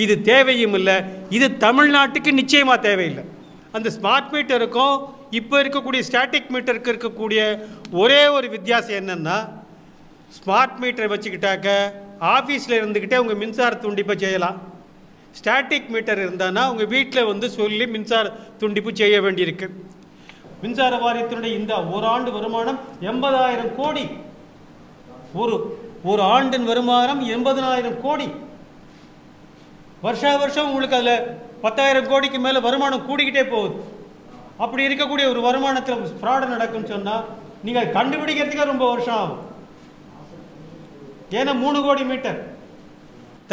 இது தேவையும் இல்லை. இது தமிழ்நாட்டுக்கு நிச்சயமாக தேவையில்லை. அந்த ஸ்மார்ட் மீட்டருக்கும் இப்போ இருக்கக்கூடிய ஸ்டாட்டிக் மீட்டருக்கு இருக்கக்கூடிய ஒரே ஒரு வித்தியாசம் என்னென்னா, ஸ்மார்ட் மீட்டரை வச்சுக்கிட்டாக்க ஆஃபீஸில் இருந்துக்கிட்டே உங்கள் மின்சார துண்டிப்பை செய்யலாம். ஸ்டாட்டிக் மீட்டர் இருந்தான்னா உங்கள் வீட்டில் வந்து சொல்லி மின்சார துண்டிப்பு செய்ய வேண்டியிருக்கு. மின்சார வாரியத்தினுடைய இந்த ஒரு ஆண்டு வருமானம் 80,000 கோடி. ஒரு ஆண்டின் வருமானம் 80,000 கோடி. வருஷா வருஷம் உங்களுக்கு அதில் 10,000 கோடிக்கு மேலே வருமானம் கூடிக்கிட்டே போகுது. அப்படி இருக்கக்கூடிய ஒரு வருமானத்தில் ஃப்ராடு நடக்கும்னு சொன்னால் நீங்கள் கண்டுபிடிக்கிறதுக்கே ரொம்ப வருஷம் ஆகும். ஏன்னா 3 கோடி மீட்டர்.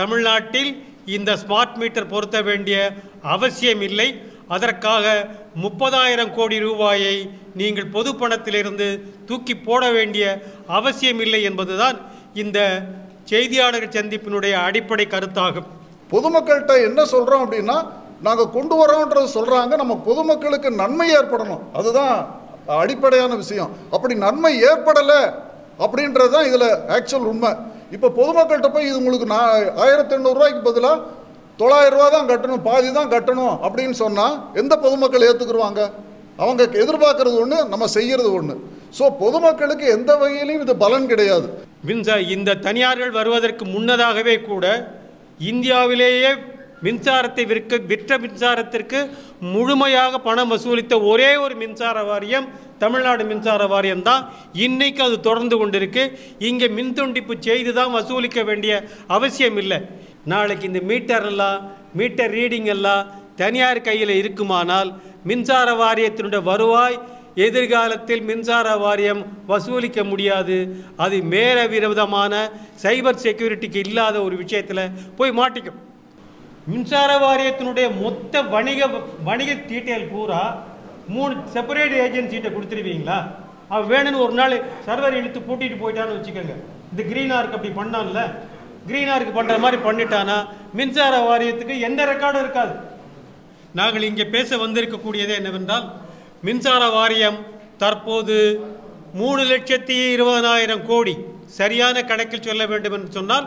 தமிழ்நாட்டில் இந்த ஸ்மார்ட் மீட்டர் பொருத்த வேண்டிய அவசியம் இல்லை. அதற்காக 30,000 கோடி ரூபாயை நீங்கள் பொது பணத்திலிருந்து தூக்கி போட வேண்டிய அவசியம் இல்லை என்பதுதான் இந்த செய்தியாளர் சந்திப்பினுடைய அடிப்படை கருத்தாகும். பொதுமக்கள்கிட்ட என்ன சொல்கிறோம் அப்படின்னா, நாங்கள் கொண்டு வரோன்றது சொல்கிறாங்க, நம்ம பொதுமக்களுக்கு நன்மை ஏற்படணும், அதுதான் அடிப்படையான விஷயம். அப்படி நன்மை ஏற்படலை அப்படின்றது தான் இதில் ஆக்சுவல் உண்மை. இப்போ பொதுமக்கள்கிட்ட போய் இது உங்களுக்கு 1,800 ரூபாய்க்கு பதிலாக 900 ரூபா தான் கட்டணும், பாதி தான் கட்டணும் அப்படின்னு சொன்னால் எந்த பொதுமக்கள் ஏற்றுக்குருவாங்க? அவங்க எதிர்பார்க்கறது ஒன்று, நம்ம செய்கிறது ஒன்று. ஸோ பொதுமக்களுக்கு எந்த வகையிலையும் இது பலன் கிடையாது. இந்த தனியார்கள் வருவதற்கு முன்னதாகவே கூட இந்தியாவிலேயே மின்சாரத்தை விற்ற மின்சாரத்திற்கு முழுமையாக பணம் வசூலித்த ஒரே ஒரு மின்சார வாரியம் தமிழ்நாடு மின்சார வாரியம் தான். இன்றைக்கு அது தொடர்ந்து கொண்டிருக்கு. இங்கே மின் துண்டிப்பு செய்து தான் வசூலிக்க வேண்டிய அவசியம் இல்லை. நாளைக்கு இந்த மீட்டர் ரீடிங் எல்லாம் தனியார் கையில் இருக்குமானால் மின்சார வாரியத்தினுடைய வருவாய் எதிர்காலத்தில் மின்சார வாரியம் வசூலிக்க முடியாது. அது மேல விரோதமான சைபர் செக்யூரிட்டிக்கு இல்லாத ஒரு விஷயத்தில் போய் மாட்டிக்கும். மின்சார வாரியத்தினுடைய மொத்த வணிக டீட்டெயில் பூரா 3 செப்பரேட் ஏஜென்சிகிட்ட கொடுத்துருவீங்களா? அவன் வேணும்னு ஒரு நாள் சர்வர் இழுத்து பூட்டிட்டு போயிட்டான்னு வச்சுக்கோங்க. இந்த கிரீனாருக்கு அப்படி பண்ணான்ல, கிரீனாருக்கு பண்ணுற மாதிரி பண்ணிட்டானா மின்சார வாரியத்துக்கு எந்த ரெக்கார்டும் இருக்காது. நாங்கள் இங்கே பேச வந்திருக்கக்கூடியது என்னவென்றால், மின்சார வாரியம் தற்போது 3,20,000 கோடி, சரியான கணக்கில் சொல்ல வேண்டும் என்று சொன்னால்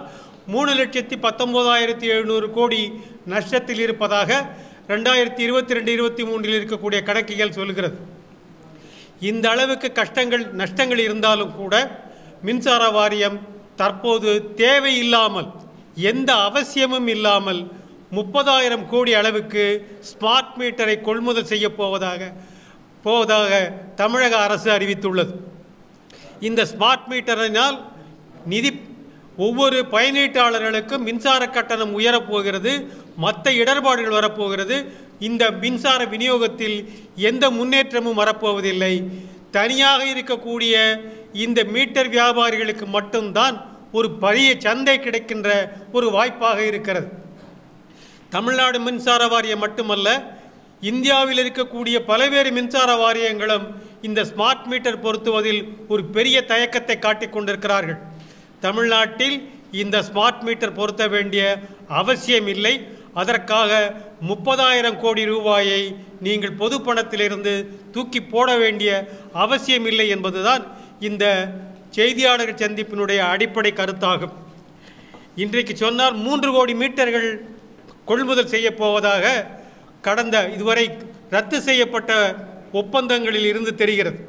3,19,700 கோடி நஷ்டத்தில் இருப்பதாக 2022-23 இருக்கக்கூடிய கணக்குகள் சொல்கிறது. இந்த அளவுக்கு நஷ்டங்கள் இருந்தாலும் கூட மின்சார வாரியம் தற்போது தேவையில்லாமல், எந்த அவசியமும் இல்லாமல் 30,000 கோடி அளவுக்கு ஸ்மார்ட் மீட்டரை கொள்முதல் செய்ய போவதாக தமிழக அரசு அறிவித்துள்ளது. இந்த ஸ்மார்ட் மீட்டரினால் ஒவ்வொரு பயனீட்டாளர்களுக்கும் மின்சார கட்டணம் உயரப்போகிறது, மற்ற இடர்பாடுகள் வரப்போகிறது. இந்த மின்சார விநியோகத்தில் எந்த முன்னேற்றமும் வரப்போவதில்லை. தனியாக இருக்கக்கூடிய இந்த மீட்டர் வியாபாரிகளுக்கு மட்டும்தான் ஒரு பெரிய சந்தை கிடைக்கின்ற ஒரு வாய்ப்பாக இருக்கிறது. தமிழ்நாடு மின்சார வாரியம் மட்டுமல்ல, இந்தியாவில் இருக்கக்கூடிய பல்வேறு மின்சார வாரியங்களும் இந்த ஸ்மார்ட் மீட்டர் பொருத்துவதில் ஒரு பெரிய தயக்கத்தை காட்டிக் கொண்டிருக்கிறார்கள். தமிழ்நாட்டில் இந்த ஸ்மார்ட் மீட்டர் பொருத்த வேண்டிய அவசியம் இல்லை. அதற்காக 30,000 கோடி ரூபாயை நீங்கள் பொது பணத்திலிருந்து தூக்கி போட வேண்டிய அவசியம் இல்லை என்பதுதான் இந்த செய்தியாளர் சந்திப்பினுடைய அடிப்படை கருத்தாகும். இன்றைக்கு சொன்னால் 3 கோடி மீட்டர்கள் கொள்முதல் செய்ய போவதாக இதுவரை ரத்து செய்யப்பட்ட ஒப்பந்தங்களில் இருந்து தெரிகிறது.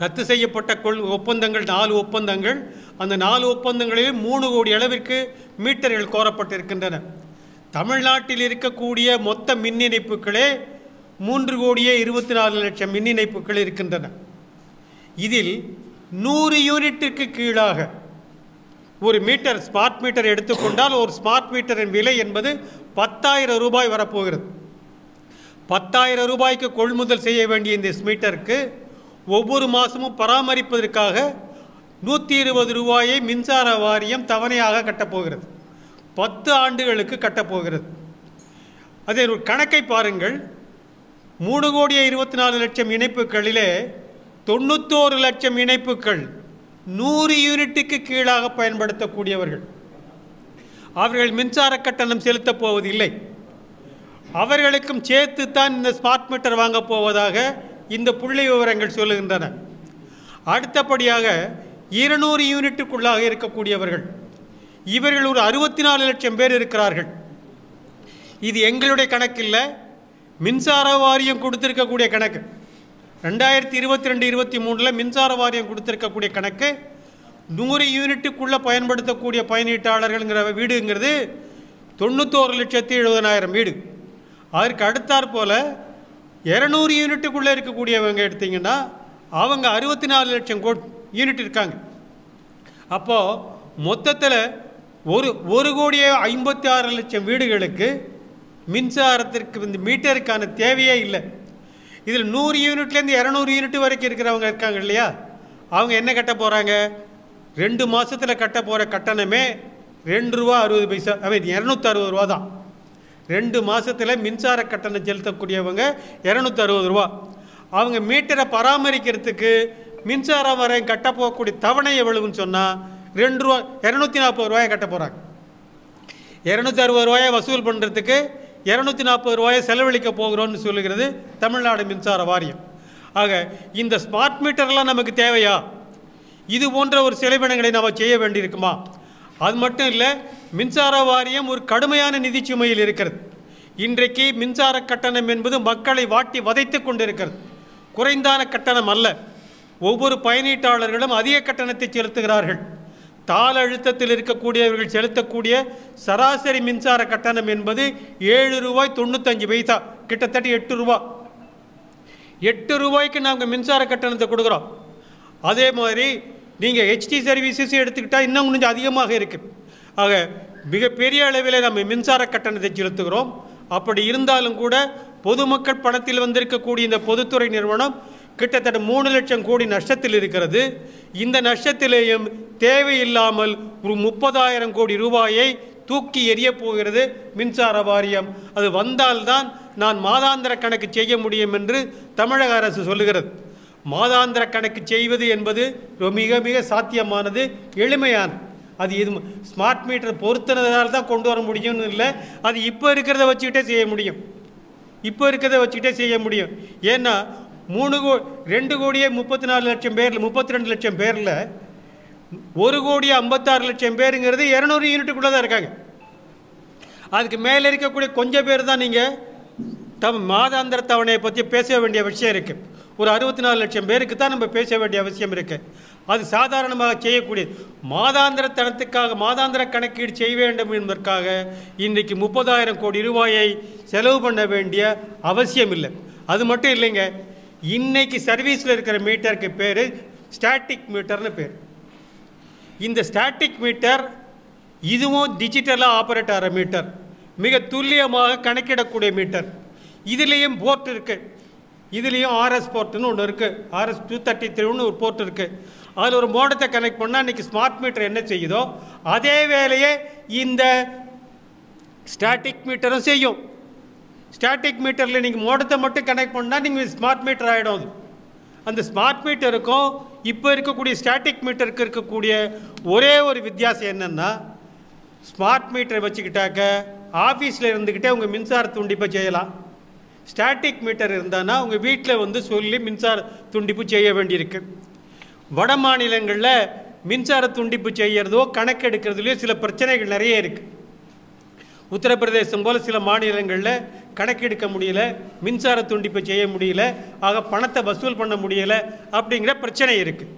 ரத்து செய்யப்பட்ட ஒப்பந்தங்கள் 4 ஒப்பந்தங்கள். அந்த 4 ஒப்பந்தங்களில் 3 கோடி அளவிற்கு மீட்டர்கள் கோரப்பட்டிருக்கின்றன. தமிழ்நாட்டில் இருக்கக்கூடிய மொத்த மின் இணைப்புகளே 3,24 லட்சம் மின் இணைப்புகள் இருக்கின்றன. இதில் 100 யூனிட்டுக்கு கீழாக ஒரு மீட்டர் ஸ்மார்ட் மீட்டர் எடுத்துக்கொண்டால் ஒரு ஸ்மார்ட் மீட்டரின் விலை என்பது 10,000 ரூபாய் வரப்போகிறது. 10,000 ரூபாய்க்கு கொள்முதல் செய்ய வேண்டிய இந்த மீட்டருக்கு ஒவ்வொரு மாதமும் பராமரிப்பதற்காக 120 ரூபாயை மின்சார வாரியம் தவணையாக கட்டப்போகிறது. 10 ஆண்டுகளுக்கு கட்டப்போகிறது. அதே ஒரு கணக்கை பாருங்கள். 3,24 லட்சம் இணைப்புகளிலே 91 லட்சம் இணைப்புகள் 100 யூனிட்டுக்கு கீழாக பயன்படுத்தக்கூடியவர்கள். அவர்கள் மின்சார கட்டணம் செலுத்தப் போவதில்லை. அவர்களுக்கும் சேர்த்து தான் இந்த ஸ்மார்ட் மீட்டர் வாங்கப் போவதாக இந்த புள்ளி விவரங்கள் சொல்லுகின்றன. அடுத்தபடியாக 200 யூனிட்டுக்குள்ளாக இருக்கக்கூடியவர்கள், இவர்கள் ஒரு 64 லட்சம் பேர் இருக்கிறார்கள். இது எங்களுடைய கணக்கு இல்லை, மின்சார வாரியம் கொடுத்துருக்கக்கூடிய கணக்கு. 2022-23 மின்சார வாரியம் கொடுத்துருக்கக்கூடிய கணக்கு 100 யூனிட்டுக்குள்ளே பயன்படுத்தக்கூடிய பயனீட்டாளர்கள்ங்கிற வீடுங்கிறது 91,70,000 வீடு. அதற்கு அடுத்தாற் போல் 200 யூனிட்டுக்குள்ளே இருக்கக்கூடியவங்க எடுத்திங்கன்னா அவங்க 64 லட்சம் யூனிட் இருக்காங்க. அப்போது மொத்தத்தில் 1,56,00,000 வீடுகளுக்கு மின்சாரத்திற்கு இந்த மீட்டருக்கான தேவையே இல்லை. இதில் 100 யூனிட்லேருந்து 200 யூனிட் வரைக்கும் இருக்கிறவங்க இருக்காங்க இல்லையா, அவங்க என்ன கட்ட போகிறாங்க? 2 மாதத்தில் கட்ட போகிற கட்டணமே ₹2.60, ஐ மீன் ₹260 தான். 2 மாதத்தில் மின்சார கட்டணம் செலுத்தக்கூடியவங்க ₹260. அவங்க மீட்டரை பராமரிக்கிறதுக்கு மின்சார வாரியம் கட்ட போகக்கூடிய தவணை எவ்வளவுன்னு சொன்னால் ₹240 கட்ட போகிறாங்க. ₹260 வசூல் பண்ணுறதுக்கு ₹240 செலவழிக்க போகிறோன்னு சொல்லுகிறது தமிழ்நாடு மின்சார வாரியம். ஆக இந்த ஸ்மார்ட் மீட்டர்லாம் நமக்கு தேவையா? இது போன்ற ஒரு செலவினங்களை நாம் செய்ய வேண்டியிருக்குமா? அது மட்டும் இல்லை, மின்சார வாரியம் ஒரு கடுமையான நிதி சுமையில் இருக்கிறது. இன்றைக்கு மின்சார கட்டணம் என்பது மக்களை வாட்டி வதைத்து கொண்டிருக்கிறது. குறைந்தான கட்டணம் அல்ல, ஒவ்வொரு பயனீட்டாளர்களும் அதிக கட்டணத்தை செலுத்துகிறார்கள். தாள அழுத்தத்தில் இருக்கக்கூடியவர்கள் செலுத்தக்கூடிய சராசரி மின்சார கட்டணம் என்பது ₹7.95, கிட்டத்தட்ட ₹8. ₹8 நாங்கள் மின்சார கட்டணத்தை கொடுக்குறோம். அதே மாதிரி நீங்கள் ஹெச்டி சர்வீசஸ் எடுத்துக்கிட்டால் இன்னும் கொஞ்சம் அதிகமாக இருக்குது. ஆக மிகப்பெரிய அளவில் நம்ம மின்சார கட்டணத்தை செலுத்துகிறோம். அப்படி இருந்தாலும் கூட பொதுமக்கள் பணத்தில் வந்திருக்கக்கூடிய இந்த பொதுத்துறை நிறுவனம் கிட்டத்தட்ட 3 லட்சம் கோடி நஷ்டத்தில் இருக்கிறது. இந்த நஷ்டத்திலேயும் தேவையில்லாமல் ஒரு 30,000 கோடி ரூபாயை தூக்கி எறிய போகிறது மின்சார வாரியம். அது வந்தால்தான் நான் மாதாந்திர கணக்கு செய்ய முடியும் என்று தமிழக அரசு சொல்லுகிறது. மாதாந்திர கணக்கு செய்வது என்பது மிக மிக சாத்தியமானது, எளிமையானது. அது இது ஸ்மார்ட் மீட்டர் பொருத்தினதால் தான் கொண்டு வர முடியும்னு இல்லை, அது இப்போ இருக்கிறத வச்சுக்கிட்டே செய்ய முடியும். ஏன்னா 2,34,00,000 பேரில் 32 லட்சம் பேரில் 1,56,00,000 பேருங்கிறது 200 யூனிட்டுக்குள்ளே தான் இருக்காங்க. அதுக்கு மேலே இருக்கக்கூடிய கொஞ்சம் பேர் தான் நீங்கள் மாதாந்திர தவணையை பற்றி பேச வேண்டிய விஷயம் இருக்குது. ஒரு 64 லட்சம் பேருக்கு தான் நம்ம பேச வேண்டிய அவசியம் இருக்குது. அது சாதாரணமாக செய்யக்கூடியது. மாதாந்திர தனத்துக்காக மாதாந்திர கணக்கீடு செய்ய வேண்டும் என்பதற்காக இன்றைக்கு 30,000 கோடி ரூபாயை செலவு பண்ண வேண்டிய அவசியம் இல்லை. அது மட்டும் இல்லைங்க, இன்னைக்கு சர்வீஸில் இருக்கிற மீட்டருக்கு பேர் ஸ்டாட்டிக் மீட்டர்னு பேர். இந்த ஸ்டாட்டிக் மீட்டர் இதுவும் டிஜிட்டலாக ஆப்ரேட் ஆகிற மீட்டர், மிக துல்லியமாக கணக்கிடக்கூடிய மீட்டர். இதுலேயும் போர்ட் இருக்குது. இதுலேயும் ஆர்எஸ் போர்ட்டுன்னு ஒன்று இருக்குது, RS 233 ஒரு போர்ட் இருக்குது. அதில் ஒரு மோடத்தை கனெக்ட் பண்ணால் இன்றைக்கி ஸ்மார்ட் மீட்டர் என்ன செய்யுதோ அதே வேலையை இந்த ஸ்டாட்டிக் மீட்டரும் செய்யும். ஸ்டாட்டிக் மீட்டரில் நீங்கள் மோடத்தை மட்டும் கனெக்ட் பண்ணால் நீங்கள் ஸ்மார்ட் மீட்டர் ஆகிடும். அது அந்த ஸ்மார்ட் மீட்டருக்கும் இப்போ இருக்கக்கூடிய ஸ்டாட்டிக் மீட்டருக்கு இருக்கக்கூடிய ஒரே ஒரு வித்தியாசம் என்னென்னா, ஸ்மார்ட் மீட்டரை வச்சுக்கிட்டாக்க ஆஃபீஸில் இருந்துக்கிட்டே உங்கள் மின்சார துண்டிப்பை செய்யலாம். ஸ்டாட்டிக் மீட்டர் இருந்தான்னா உங்கள் வீட்டில் சொல்லி மின்சார துண்டிப்பு செய்ய வேண்டியிருக்கு. வட மாநிலங்களில் மின்சார துண்டிப்பு செய்கிறதோ கணக்கெடுக்கிறதுலையோ சில பிரச்சனைகள் நிறைய இருக்குது. உத்தரப்பிரதேசம் போல் சில மாநிலங்களில் கணக்கெடுக்க முடியல, மின்சார துண்டிப்பு செய்ய முடியல, ஆக பணத்தை வசூல் பண்ண முடியலை அப்படிங்கிற பிரச்சனை இருக்குது.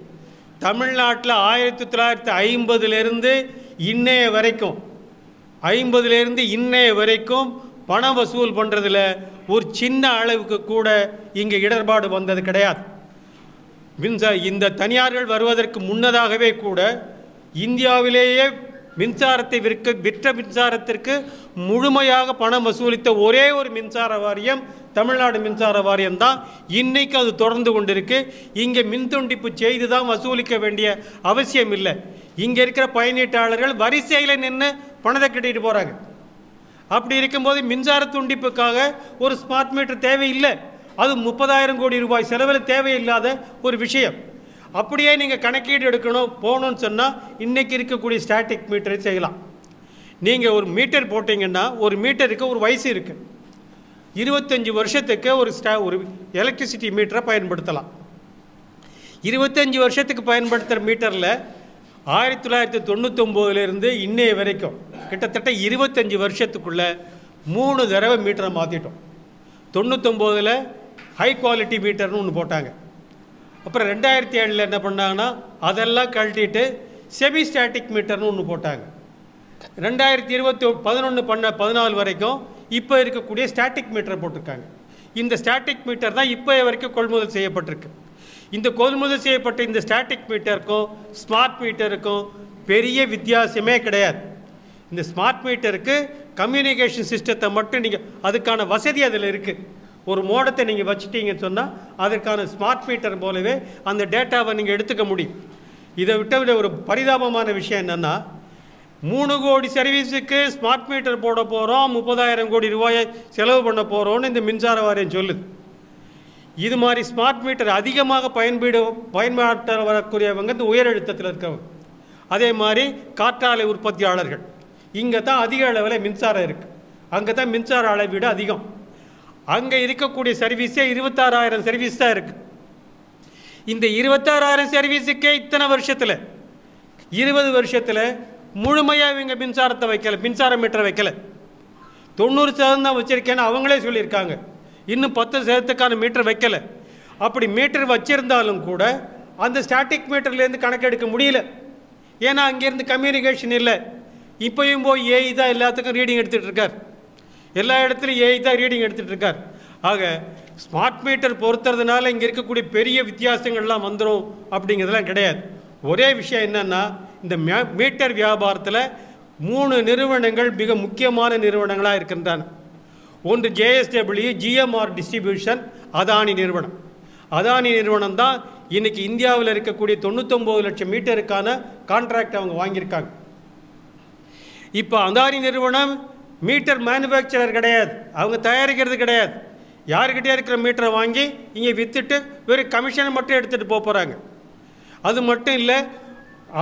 தமிழ்நாட்டில் 1950லேருந்து இன்னைய வரைக்கும் பணம் வசூல் பண்ணுறதுல ஒரு சின்ன அளவுக்கு கூட இங்கே இடர்பாடு வந்தது கிடையாது. இந்த தனியார்கள் வருவதற்கு முன்னதாகவே கூட இந்தியாவிலேயே மின்சாரத்தை விற்ற மின்சாரத்திற்கு முழுமையாக பணம் வசூலித்த ஒரே ஒரு மின்சார வாரியம் தமிழ்நாடு மின்சார வாரியம் தான். இன்றைக்கு அது தொடர்ந்து கொண்டிருக்கு. இங்கே மின் துண்டிப்பு செய்து தான் வசூலிக்க வேண்டிய அவசியம் இல்லை. இங்கே இருக்கிற பயனீட்டாளர்கள் வரிசையில் நின்று பணத்தை கட்டிட்டு போகிறாங்க. அப்படி இருக்கும்போது மின்சார துண்டிப்புக்காக ஒரு ஸ்மார்ட் மீட்டர் தேவையில்லை. அது 30,000 கோடி ரூபாய் செலவில் தேவையில்லாத ஒரு விஷயம். அப்படியே நீங்கள் கணக்கீடு போகணும்னு சொன்னால் இன்றைக்கி இருக்கக்கூடிய ஸ்டாட்டிக் மீட்டரை செய்யலாம். நீங்கள் ஒரு மீட்டர் போட்டிங்கன்னா ஒரு மீட்டருக்கு ஒரு வயசு இருக்குது. 25 வருஷத்துக்கு ஒரு எலக்ட்ரிசிட்டி மீட்டரை பயன்படுத்தலாம். 25 வருஷத்துக்கு பயன்படுத்துகிற மீட்டரில் 1999லேருந்து இன்னைய வரைக்கும் கிட்டத்தட்ட 25 வருஷத்துக்குள்ளே 3 தடவை மீட்டரை மாற்றிட்டோம். 99 ஹை குவாலிட்டி மீட்டர்னு ஒன்று போட்டாங்க. அப்புறம் 2007 என்ன பண்ணாங்கன்னா அதெல்லாம் கழட்டிட்டு செமி ஸ்டாட்டிக் மீட்டர்னு ஒன்று போட்டாங்க. 2011 வரைக்கும் இப்போ இருக்கக்கூடிய ஸ்டாட்டிக் மீட்டர் போட்டிருக்காங்க. இந்த ஸ்டாட்டிக் மீட்டர் தான் இப்போ வரைக்கும் கொள்முதல் செய்யப்பட்டிருக்கு. இந்த கொள்முதல் செய்யப்பட்ட இந்த ஸ்டாட்டிக் மீட்டருக்கும் ஸ்மார்ட் மீட்டருக்கும் பெரிய வித்தியாசமே கிடையாது. இந்த ஸ்மார்ட் மீட்டருக்கு கம்யூனிகேஷன் சிஸ்டத்தை மட்டும் நீங்கள் அதுக்கான வசதி அதில் இருக்குது. ஒரு மோடத்தை நீங்கள் வச்சுட்டீங்கன்னு சொன்னால் அதற்கான ஸ்மார்ட் மீட்டர் போலவே அந்த டேட்டாவை நீங்கள் எடுத்துக்க முடியும். இதை விட ஒரு பரிதாபமான விஷயம் என்னென்னா 3 கோடி சர்வீஸுக்கு ஸ்மார்ட் மீட்டர் போட போகிறோம், 30,000 கோடி ரூபாயை செலவு பண்ண போகிறோன்னு இந்த மின்சார வாரியம் சொல்லுது. இது மாதிரி ஸ்மார்ட் மீட்டர் அதிகமாக பயன்பாட்ட வரக்கூடியவங்க இந்த உயர் அழுத்தத்தில் இருக்கவங்க. அதே மாதிரி காற்றாலை உற்பத்தியாளர்கள் இங்கே தான் அதிக அளவில் மின்சாரம் இருக்குது. அங்கே தான் மின்சார அளவீடு அதிகம். அங்கே இருக்கக்கூடிய சர்வீஸே 26,000 சர்வீஸ் தான் இருக்குது. இந்த 26,000 சர்வீஸுக்கே இத்தனை வருஷத்தில் 20 வருஷத்தில் முழுமையாக இவங்க மின்சாரத்தை வைக்கலை, மின்சார மீட்டரை வைக்கலை. 90% தான் வச்சுருக்கேன்னு அவங்களே சொல்லியிருக்காங்க. இன்னும் 10% மீட்டர் வைக்கலை. அப்படி மீட்டர் வச்சுருந்தாலும் கூட அந்த ஸ்டாட்டிக் மீட்டர்லேருந்து கணக்கெடுக்க முடியல. ஏன்னா அங்கேருந்து கம்யூனிகேஷன் இல்லை. இப்போயும் போய் ஏஐ தான் எல்லாத்துக்கும் ரீடிங் எடுத்துகிட்டு இருக்கார். எல்லா இடத்துலையும் ஏஐ தான் ரீடிங் எடுத்துகிட்டு இருக்கார். ஆக ஸ்மார்ட் மீட்டர் பொறுத்துறதுனால இங்கே இருக்கக்கூடிய பெரிய வித்தியாசங்கள்லாம் வந்துடும் அப்படிங்கிறதுலாம் கிடையாது. ஒரே விஷயம் என்னென்னா இந்த மீட்டர் வியாபாரத்தில் 3 நிறுவனங்கள் மிக முக்கியமான நிறுவனங்களாக இருக்கின்றன. ஒன்று JSW, GMR டிஸ்ட்ரிபியூஷன், அதானி நிறுவனம். அதானி நிறுவனம் தான் இன்றைக்கி இந்தியாவில் இருக்கக்கூடிய 99 லட்சம் மீட்டருக்கான கான்ட்ராக்ட் அவங்க வாங்கியிருக்காங்க. இப்போ அதானி நிறுவனம் மீட்டர் மேனுஃபேக்சரர் கிடையாது, அவங்க தயாரிக்கிறது கிடையாது. யாருக்கிட்டே இருக்கிற மீட்டரை வாங்கி இங்கே விற்றுட்டு வெறும் கமிஷனை மட்டும் எடுத்துகிட்டு போகிறாங்க. அது மட்டும் இல்லை,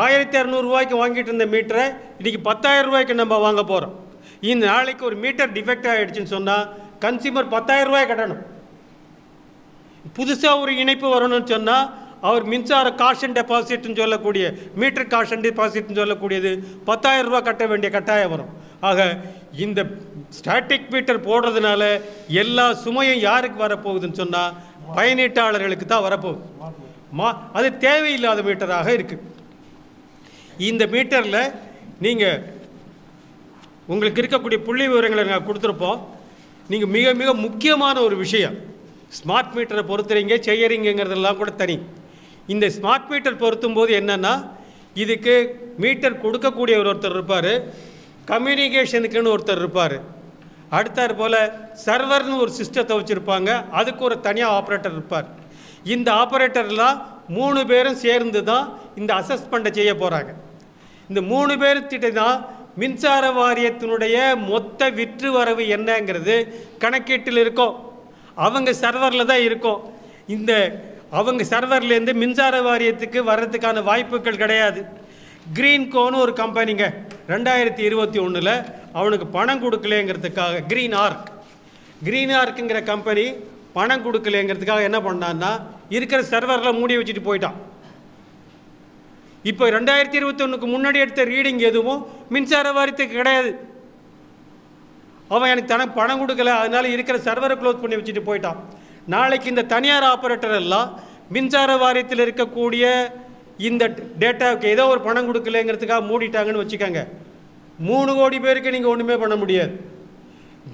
1,200 ரூபாய்க்கு வாங்கிட்டு இருந்த மீட்டரை இன்றைக்கி 10,000 ரூபாய்க்கு நம்ம வாங்க போகிறோம். இந்த நாளைக்கு ஒரு மீட்டர் டிஃபெக்ட் ஆகிடுச்சின்னு சொன்னால் கன்சியூமர் 10,000 ரூபாய் கட்டணும். புதுசாக ஒரு இணைப்பு வரணும்னு சொன்னால் அவர் மின்சார காஷன் டெபாசிட்னு சொல்லக்கூடிய மீட்டர் காஷன் டெபாசிட்னு சொல்லக்கூடியது 10,000 ரூபாய் கட்ட வேண்டிய கட்டாயம் வரும். ஆக இந்த ஸ்டாட்டிக் மீட்டர் போடுறதுனால எல்லா சுமையும் யாருக்கு வரப்போகுதுன்னு சொன்னால் பயனீட்டாளர்களுக்கு தான் வரப்போகுது. அது தேவையில்லாத மீட்டராக இருக்குது. இந்த மீட்டரில் நீங்கள் உங்களுக்கு இருக்கக்கூடிய புள்ளி விவரங்களை நாங்கள் கொடுத்துருப்போம். நீங்கள் மிக மிக முக்கியமான ஒரு விஷயம், ஸ்மார்ட் மீட்டரை பொறுத்துறீங்க செய்யறீங்கிறதெல்லாம் கூட தனி. இந்த ஸ்மார்ட் மீட்டர் பொருத்தும் போது என்னென்னா இதுக்கு மீட்டர் கொடுக்கக்கூடிய ஒருத்தர் இருப்பார், கம்யூனிகேஷனுக்குன்னு ஒருத்தர் இருப்பார், அடுத்தாற் போல் சர்வர்னு ஒரு சிஸ்டத்தை வச்சுருப்பாங்க, அதுக்கு ஒரு தனியாக ஆப்ரேட்டர் இருப்பார். இந்த ஆப்ரேட்டர்லாம் 3 பேரும் சேர்ந்து தான் இந்த அசஸ்மெண்ட்டை செய்ய போகிறாங்க. இந்த 3 பேர்த்திட்ட தான் மின்சார வாரியத்தினுடைய மொத்த விற்று வரவு என்னங்கிறது கணக்கீட்டில் இருக்கும். அவங்க சர்வரில் தான் இருக்கும். இந்த அவங்க சர்வர்லேருந்து மின்சார வாரியத்துக்கு வர்றதுக்கான வாய்ப்புகள் கிடையாது. க்ரீன்கோன்னு ஒரு கம்பெனிங்க 2021 அவனுக்கு பணம் கொடுக்கலேங்கிறதுக்காக க்ரீன் ஆர்க்குங்கிற கம்பெனி பணம் கொடுக்கலேங்கிறதுக்காக என்ன பண்ணான்னா இருக்கிற சர்வரில் மூடி வச்சுட்டு போயிட்டான். இப்போ 2021க்கு முன்னாடி எடுத்த ரீடிங் எதுவும் மின்சார வாரியத்துக்கு கிடையாது. அவன் எனக்கு தனக்கு பணம் கொடுக்கல, அதனால இருக்கிற சர்வரை க்ளோஸ் பண்ணி வச்சுட்டு போயிட்டான். நாளைக்கு இந்த தனியார் ஆப்ரேட்டர் எல்லாம் மின்சார வாரியத்தில் இருக்கக்கூடிய இந்த டேட்டாவுக்கு ஏதோ ஒரு பணம் கொடுக்கலங்கிறதுக்காக மூடிட்டாங்கன்னு வச்சுக்கோங்க, 3 கோடி பேருக்கு நீங்கள் ஒன்றுமே பண்ண முடியாது.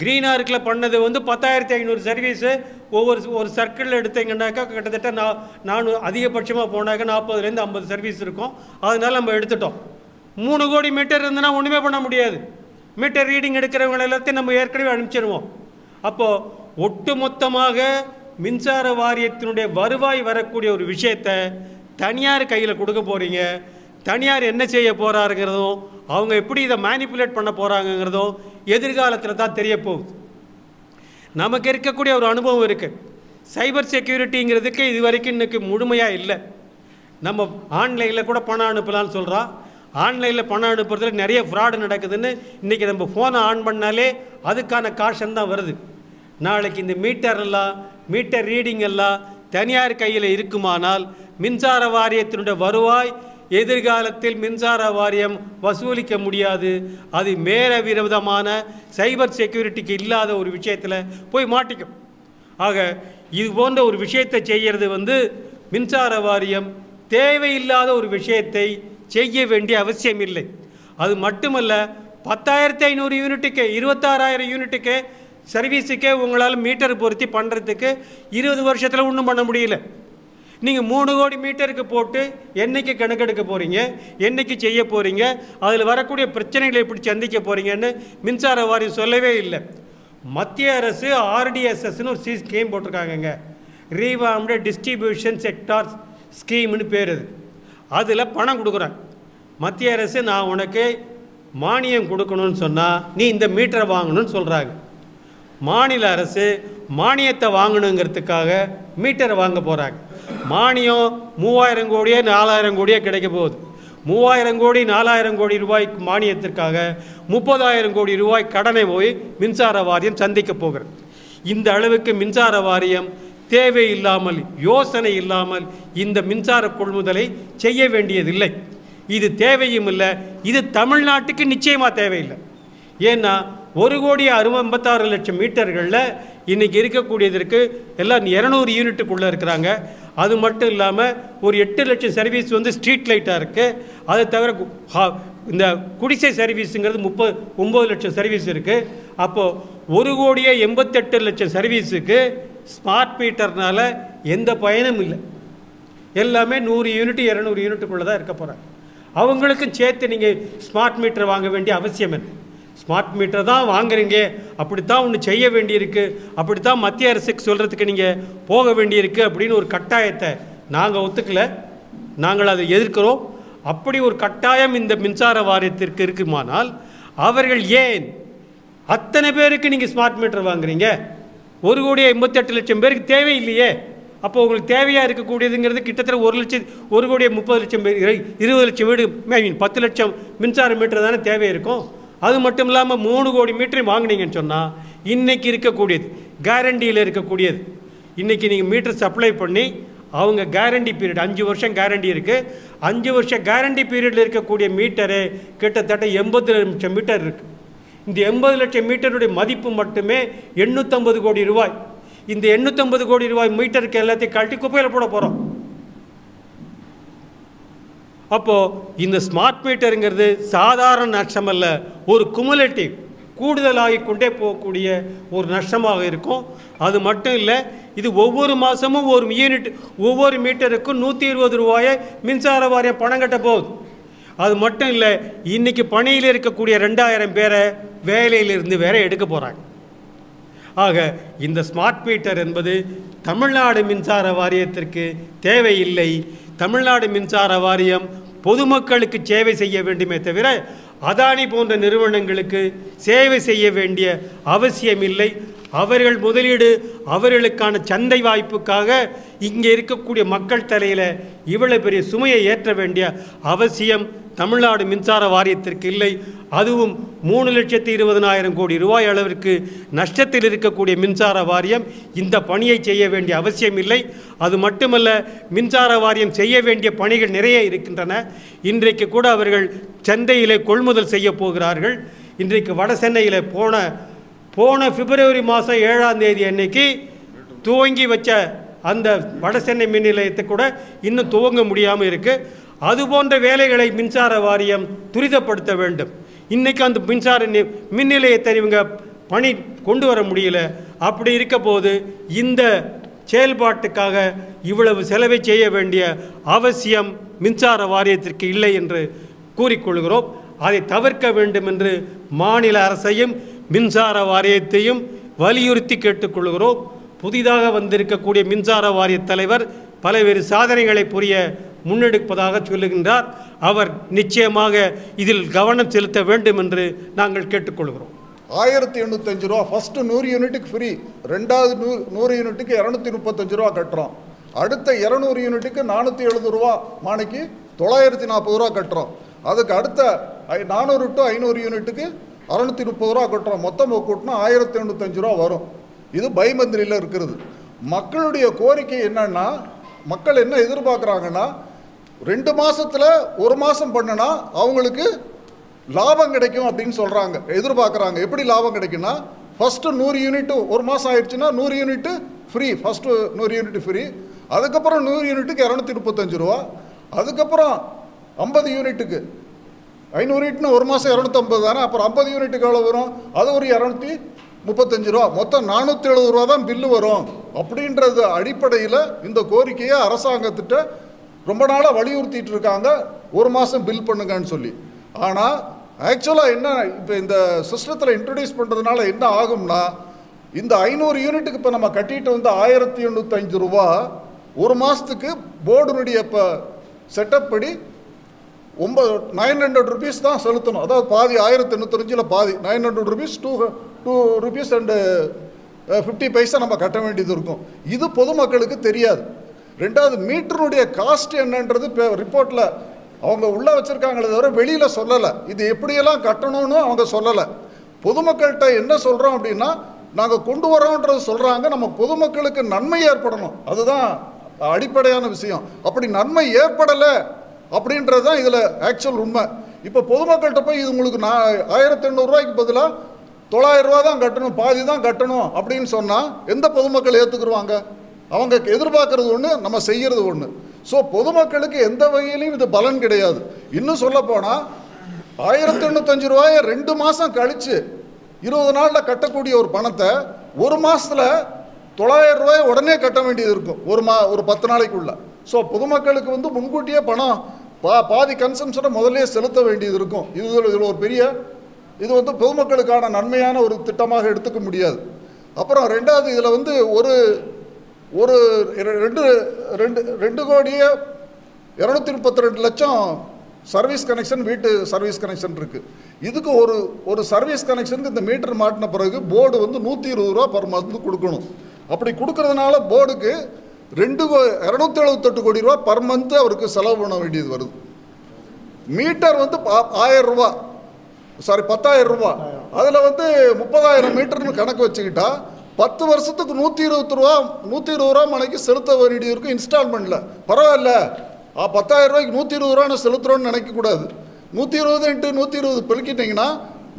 க்ரீன் ஆர்க்கில் பண்ணது 10,500 சர்வீஸு ஒரு சர்க்கிளில் எடுத்தீங்கன்னாக்கா கிட்டத்தட்ட நான் அதிகபட்சமாக போனாக்க 40லேருந்து 50 சர்வீஸ் இருக்கும். அதனால் நம்ம எடுத்துட்டோம். 3 கோடி மீட்டர் இருந்ததுன்னா ஒன்றுமே பண்ண முடியாது. மீட்டர் ரீடிங் எடுக்கிறவங்க எல்லாத்தையும் நம்ம ஏற்கனவே அனுப்பிச்சிடுவோம். அப்போது ஒட்டு மொத்தமாக மின்சார வாரியத்தினுடைய வருவாய் வரக்கூடிய ஒரு விஷயத்தை தனியார் கையில் கொடுக்க போகிறீங்க. தனியார் என்ன செய்ய போகிறாருங்கிறதும் அவங்க எப்படி இதை மேனிப்புலேட் பண்ண போகிறாங்கங்கிறதும் எதிர்காலத்தில் தான் தெரிய போகுது. நமக்கு இருக்கக்கூடிய ஒரு அனுபவம் இருக்குது. சைபர் செக்யூரிட்டிங்கிறதுக்கு இது வரைக்கும் இன்றைக்கி முழுமையாக இல்லை. நம்ம ஆன்லைனில் கூட பணம் அனுப்பலான்னு சொல்கிறோம். ஆன்லைனில் பணம் அனுப்புறதுல நிறைய ஃப்ராடு நடக்குதுன்னு இன்றைக்கி நம்ம ஃபோனை ஆன் பண்ணாலே அதுக்கான காஷன் தான் வருது. நாளைக்கு இந்த மீட்டர் ரீடிங் எல்லாம் தனியார் கையில் இருக்குமானால் மின்சார வாரியத்தினுடைய வருவாய் எதிர்காலத்தில் மின்சார வாரியம் வசூலிக்க முடியாது. அது மேல விரோதமான சைபர் செக்யூரிட்டிக்கு இல்லாத ஒரு விஷயத்தில் போய் மாட்டிக்கும். ஆக இது போன்ற ஒரு விஷயத்தை செய்கிறது மின்சார வாரியம் தேவையில்லாத ஒரு விஷயத்தை செய்ய வேண்டிய அவசியம் இல்லை. அது மட்டுமல்ல, 10,500 யூனிட்டுக்கு 26,000 யூனிட்டுக்கு சர்வீஸுக்கே உங்களால் மீட்டர் பொருத்தி பண்ணுறதுக்கு 20 வருஷத்தில் ஒன்றும் பண்ண முடியல. நீங்கள் 3 கோடி மீட்டருக்கு போட்டு என்னைக்கு கணக்கெடுக்க போகிறீங்க, என்னைக்கு செய்ய போகிறீங்க, அதில் வரக்கூடிய பிரச்சனைகளை எப்படி சந்திக்க போகிறீங்கன்னு மின்சார வாரியம் சொல்லவே இல்லை. மத்திய அரசு RDSSன்னு ஒரு ஸ்கீம் போட்டிருக்காங்கங்க, ரீவார்ம்டு டிஸ்ட்ரிபியூஷன் செக்டார் ஸ்கீம்னு பேர். அதில் பணம் கொடுக்குறாங்க. மத்திய அரசு நான் உனக்கு மானியம் கொடுக்கணும்னு சொன்னால் நீ இந்த மீட்டரை வாங்கணும்னு சொல்கிறாங்க. மாநில அரசு மானியத்தை வாங்கணுங்கிறதுக்காக மீட்டரை வாங்க போகிறாங்க. மானியம் 3000 கோடியே 4000 கோடியே கிடைக்க போகுது. 3000 கோடி 4000 கோடி ரூபாய்க்கு மானியத்திற்காக 30,000 கோடி ரூபாய் கடனை போய் மின்சார வாரியம் சந்திக்க போகிறது. இந்த அளவுக்கு மின்சார வாரியம் தேவையில்லாமல், யோசனை இல்லாமல் இந்த மின்சார கொள்முதலை செய்ய வேண்டியதில்லை. இது தேவையும் இல்லை. இது தமிழ்நாட்டுக்கு நிச்சயமாக தேவையில்லை. ஏன்னா 1,56,56,00,000 மீட்டர்களில் இன்றைக்கி இருக்கக்கூடியதற்கு எல்லாம் 200 யூனிட்டுக்குள்ளே இருக்கிறாங்க. அது மட்டும் இல்லாமல் ஒரு 8 லட்சம் சர்வீஸ் ஸ்ட்ரீட் லைட்டாக இருக்குது. அதை தவிர இந்த குடிசை சர்வீஸுங்கிறது 39 லட்சம் சர்வீஸ் இருக்குது. அப்போது 1,88,00,000 சர்வீஸுக்கு ஸ்மார்ட் மீட்டர்னால் எந்த பயனும் இல்லை. எல்லாமே 100 யூனிட் 200 யூனிட்டுக்குள்ளே தான் இருக்க போகிறாங்க. அவங்களுக்கும் சேர்த்து நீங்கள் ஸ்மார்ட் மீட்டர் வாங்க வேண்டிய அவசியம் என்ன? ஸ்மார்ட் மீட்டர் தான் வாங்குறீங்க, அப்படித்தான் ஒன்று செய்ய வேண்டியிருக்கு, அப்படித்தான் மத்திய அரசுக்கு சொல்கிறதுக்கு நீங்கள் போக வேண்டியிருக்கு அப்படின்னு ஒரு கட்டாயத்தை நாங்கள் ஒத்துக்கலை. நாங்கள் அதை எதிர்க்கிறோம். அப்படி ஒரு கட்டாயம் இந்த மின்சார வாரியத்திற்கு இருக்குமானால் அவர்கள் ஏன் அத்தனை பேருக்கு நீங்கள் ஸ்மார்ட் மீட்டர் வாங்குறீங்க? 1,88,00,000 பேருக்கு தேவையில்லையே. அப்போ உங்களுக்கு தேவையாக இருக்கக்கூடியதுங்கிறது கிட்டத்தட்ட 1,30,00,000 பேர், 20 லட்சம் வீடு, 10 லட்சம் மின்சார மீட்டர் தானே தேவை இருக்கும். அது மட்டும் இல்லாமல் 3 கோடி மீட்டரையும் வாங்கினீங்கன்னு சொன்னால் இன்றைக்கி இருக்கக்கூடியது கேரண்டியில் இருக்கக்கூடியது. இன்றைக்கி நீங்கள் மீட்டர் சப்ளை பண்ணி அவங்க கேரண்டி பீரியட் 5 வருஷம் கேரண்டி இருக்குது. 5 வருஷம் கேரண்டி பீரியடில் இருக்கக்கூடிய மீட்டரு கிட்டத்தட்ட 80 லட்சம் மீட்டர் இருக்குது. இந்த 80 லட்சம் மீட்டருடைய மதிப்பு மட்டுமே 850 கோடி ரூபாய். இந்த 850 கோடி ரூபாய் மீட்டருக்கு எல்லாத்தையும் கழட்டி குப்பையில் போட போகிறோம். அப்போது இந்த ஸ்மார்ட் மீட்டருங்கிறது சாதாரண நஷ்டம் அல்ல, ஒரு குமுலேட்டிவ் கூடுதலாகி கொண்டே போகக்கூடிய ஒரு நஷ்டமாக இருக்கும். அது மட்டும் இல்லை, இது ஒவ்வொரு மாதமும் ஒவ்வொரு மீட்டருக்கும் 120 ரூபாயை மின்சார வாரியம் பணம் கட்ட போகுது. அது மட்டும் இல்லை, இன்றைக்கி பணியில் இருக்கக்கூடிய 2000 பேரை வேலையிலிருந்து வேற எடுக்க போகிறாங்க. ஆக இந்த ஸ்மார்ட் மீட்டர் என்பது தமிழ்நாடு மின்சார வாரியத்திற்கு தேவையில்லை. தமிழ்நாடு மின்சார வாரியம் பொதுமக்களுக்கு சேவை செய்ய வேண்டுமே தவிர அதானி போன்ற நிறுவனங்களுக்கு சேவை செய்ய வேண்டிய அவசியம் இல்லை. அவர்கள் முதலீடு, அவர்களுக்கான சந்தை வாய்ப்புக்காக இங்கே இருக்கக்கூடிய மக்கள் தலையில் இவ்வளவு பெரிய சுமையை ஏற்ற வேண்டிய அவசியம் தமிழ்நாடு மின்சார வாரியத்திற்கு இல்லை. அதுவும் 3,20,000 கோடி ரூபாய் அளவிற்கு நஷ்டத்தில் இருக்கக்கூடிய மின்சார வாரியம் இந்த பணியை செய்ய வேண்டிய அவசியம் இல்லை. அது மட்டுமல்ல, மின்சார வாரியம் செய்ய வேண்டிய பணிகள் நிறைய இருக்கின்றன. இன்றைக்கு கூட அவர்கள் சந்தையிலே கொள்முதல் செய்ய போகிறார்கள். இன்றைக்கு வட சென்னையில் போன பிப்ரவரி மாதம் 7ஆம் தேதி அன்னைக்கு துவங்கி வச்ச அந்த வட சென்னை மின் நிலையத்தை கூட இன்னும் துவங்க முடியாமல் இருக்குது. அதுபோன்ற வேலைகளை மின்சார வாரியம் துரிதப்படுத்த வேண்டும். இன்றைக்கி அந்த மின் நிலையத்தை இவங்க பணி கொண்டு வர முடியல. அப்படி இருக்க போது இந்த செயல்பாட்டுக்காக இவ்வளவு செலவை செய்ய வேண்டிய அவசியம் மின்சார வாரியத்திற்கு இல்லை என்று கூறிக்கொள்கிறோம். அதை தவிர்க்க வேண்டும் என்று மாநில அரசையும் மின்சார வாரியத்தையும் வலியுறுத்தி கேட்டுக்கொள்கிறோம். புதிதாக வந்திருக்கக்கூடிய மின்சார வாரிய தலைவர் பல்வேறு சாதனைகளை புரிய முன்னெடுப்பதாக சொல்லுகின்றார். அவர் நிச்சயமாக இதில் கவனம் செலுத்த வேண்டும் என்று நாங்கள் கேட்டுக்கொள்கிறோம். 1,805 ரூபா ஃபஸ்ட்டு 100 யூனிட்டுக்கு ஃப்ரீ, ரெண்டாவது 100 யூனிட்டுக்கு 235 ரூபா கட்டுறோம். அடுத்த 200 யூனிட்டுக்கு 470 ரூபா மாணிக்கு 940 ரூபா கட்டுறோம். அதுக்கு அடுத்த 400 to 500 யூனிட்டுக்கு 630 ரூபா கட்டுறோம். மொத்தம் கூட்டினா 1,805 ரூபா வரும். இது பைமந்திரியில் இருக்கிறது. மக்களுடைய கோரிக்கை என்னன்னா, மக்கள் என்ன எதிர்பார்க்குறாங்கன்னா, 2 மாசத்துல 1 மாசம் பண்ணனா அவங்களுக்கு லாபம் கிடைக்கும் அப்படின்னு சொல்றாங்க, எதிர்பார்க்குறாங்க. எப்படி லாபம் கிடைக்கும்னா, ஃபர்ஸ்ட் 100 யூனிட் 1 மாசம் ஆயிடுச்சுன்னா 100 unit free, first 100 unit free, அதுக்கப்புறம் 100 யூனிட்டுக்கு 235 ரூபா, அதுக்கப்புறம் 50 யூனிட்டுக்கு 500 யூனிட்னு 1 மாதம் 250 தானே, அப்புறம் 50 யூனிட்டுக்கு எவ்வளோ வரும், அது ஒரு 235 ரூபா, மொத்தம் 470 ரூபா தான் பில்லு வரும். அப்படின்றது அடிப்படையில் இந்த கோரிக்கையை அரசாங்கத்திட்ட ரொம்ப நாளாக வலியுறுத்திட்டு இருக்காங்க, 1 மாதம் பில் பண்ணுங்கன்னு சொல்லி. ஆனால் ஆக்சுவலாக என்ன, இப்போ இந்த சிஸ்டத்தில் இன்ட்ரடியூஸ் பண்ணுறதுனால என்ன ஆகும்னா, இந்த 500 யூனிட்டுக்கு இப்போ நம்ம கட்டிட்டு வந்து 1805 ரூபா 1 மாதத்துக்கு போர்டுனுடைய இப்போ செட்டப் படி 900 ருபீஸ் தான் செலுத்தணும். அதாவது பாதி 1805 பாதி 900 ருபீஸ் 2 ருபீஸ் அண்ட் 50 பைசா நம்ம கட்ட வேண்டியது இருக்கும். இது பொதுமக்களுக்கு தெரியாது. ரெண்டாவது, மீட்டருடைய காஸ்ட் என்னன்றது ரிப்போர்ட்டில் அவங்க உள்ளே வச்சுருக்காங்களே தவிர வெளியில் சொல்லலை. இது எப்படியெல்லாம் கட்டணும்னு அவங்க சொல்லலை. பொதுமக்கள்கிட்ட என்ன சொல்கிறோம் அப்படின்னா, நாங்கள் கொண்டு வரோன்றது சொல்கிறாங்க, நம்ம பொதுமக்களுக்கு நன்மை ஏற்படணும், அதுதான் அடிப்படையான விஷயம். அப்படி நன்மை ஏற்படலை அப்படின்றது தான் இதில் ஆக்சுவல் உண்மை. இப்போ பொதுமக்கள்கிட்ட போய் இது உங்களுக்கு 1800 ரூபாய்க்கு பதிலாக 900 ரூபா தான் கட்டணும், பாதி தான் கட்டணும் அப்படின்னு சொன்னால் எந்த பொதுமக்கள் ஏற்றுக்குருவாங்க? அவங்க எதிர்பார்க்கறது ஒன்று, நம்ம செய்கிறது ஒன்று. ஸோ பொதுமக்களுக்கு எந்த வகையிலையும் இது பலன் கிடையாது. இன்னும் சொல்ல போனால் 1805 ரூபாயை 2 மாதம் கழித்து 20 நாளில் கட்டக்கூடிய ஒரு பணத்தை 1 மாதத்தில் 900 ரூபாயை உடனே கட்ட வேண்டியது இருக்கும், ஒரு 10 நாளைக்குள்ள. ஸோ பொதுமக்களுக்கு வந்து முன்கூட்டியே பணம் பாதி கன்சம்ஷனை முதல்ல செலுத்த வேண்டியது இருக்கும். இதில் ஒரு பெரிய இது வந்து பொதுமக்களுக்கான நன்மையான ஒரு திட்டமாக எடுத்துக்க முடியாது. அப்புறம் ரெண்டாவது, இதில் வந்து ஒரு 2 கோடியே 232 லட்சம் சர்வீஸ் கனெக்ஷன், வீட்டு சர்வீஸ் கனெக்ஷன் இருக்குது. இதுக்கு ஒரு சர்வீஸ் கனெக்ஷனுக்கு இந்த மீட்டர் மாட்டின பிறகு போர்டு வந்து 120 ரூபா பர் மந்த் கொடுக்கணும். அப்படி கொடுக்கறதுனால போர்டுக்கு 278 கோடி ரூபா பர் மந்த் அவருக்கு செலவு பண்ண வேண்டியது வருது. மீட்டர் வந்து 1000 ரூபா, சாரி 10,000 ரூபா, அதில் வந்து 30,000 மீட்டர்னு கணக்கு வச்சுக்கிட்டா 10 வருஷத்துக்கு 120 ரூபா மணிக்கு செலுத்த வேண்டியது இருக்கும் இன்ஸ்டால்மெண்ட்டில். பரவாயில்ல, 10,000 ரூபாய்க்கு 120 ரூபான்னு செலுத்துகிறோன்னு நினைக்கக்கூடாது. 120 × 120 பெருக்கிட்டிங்கன்னா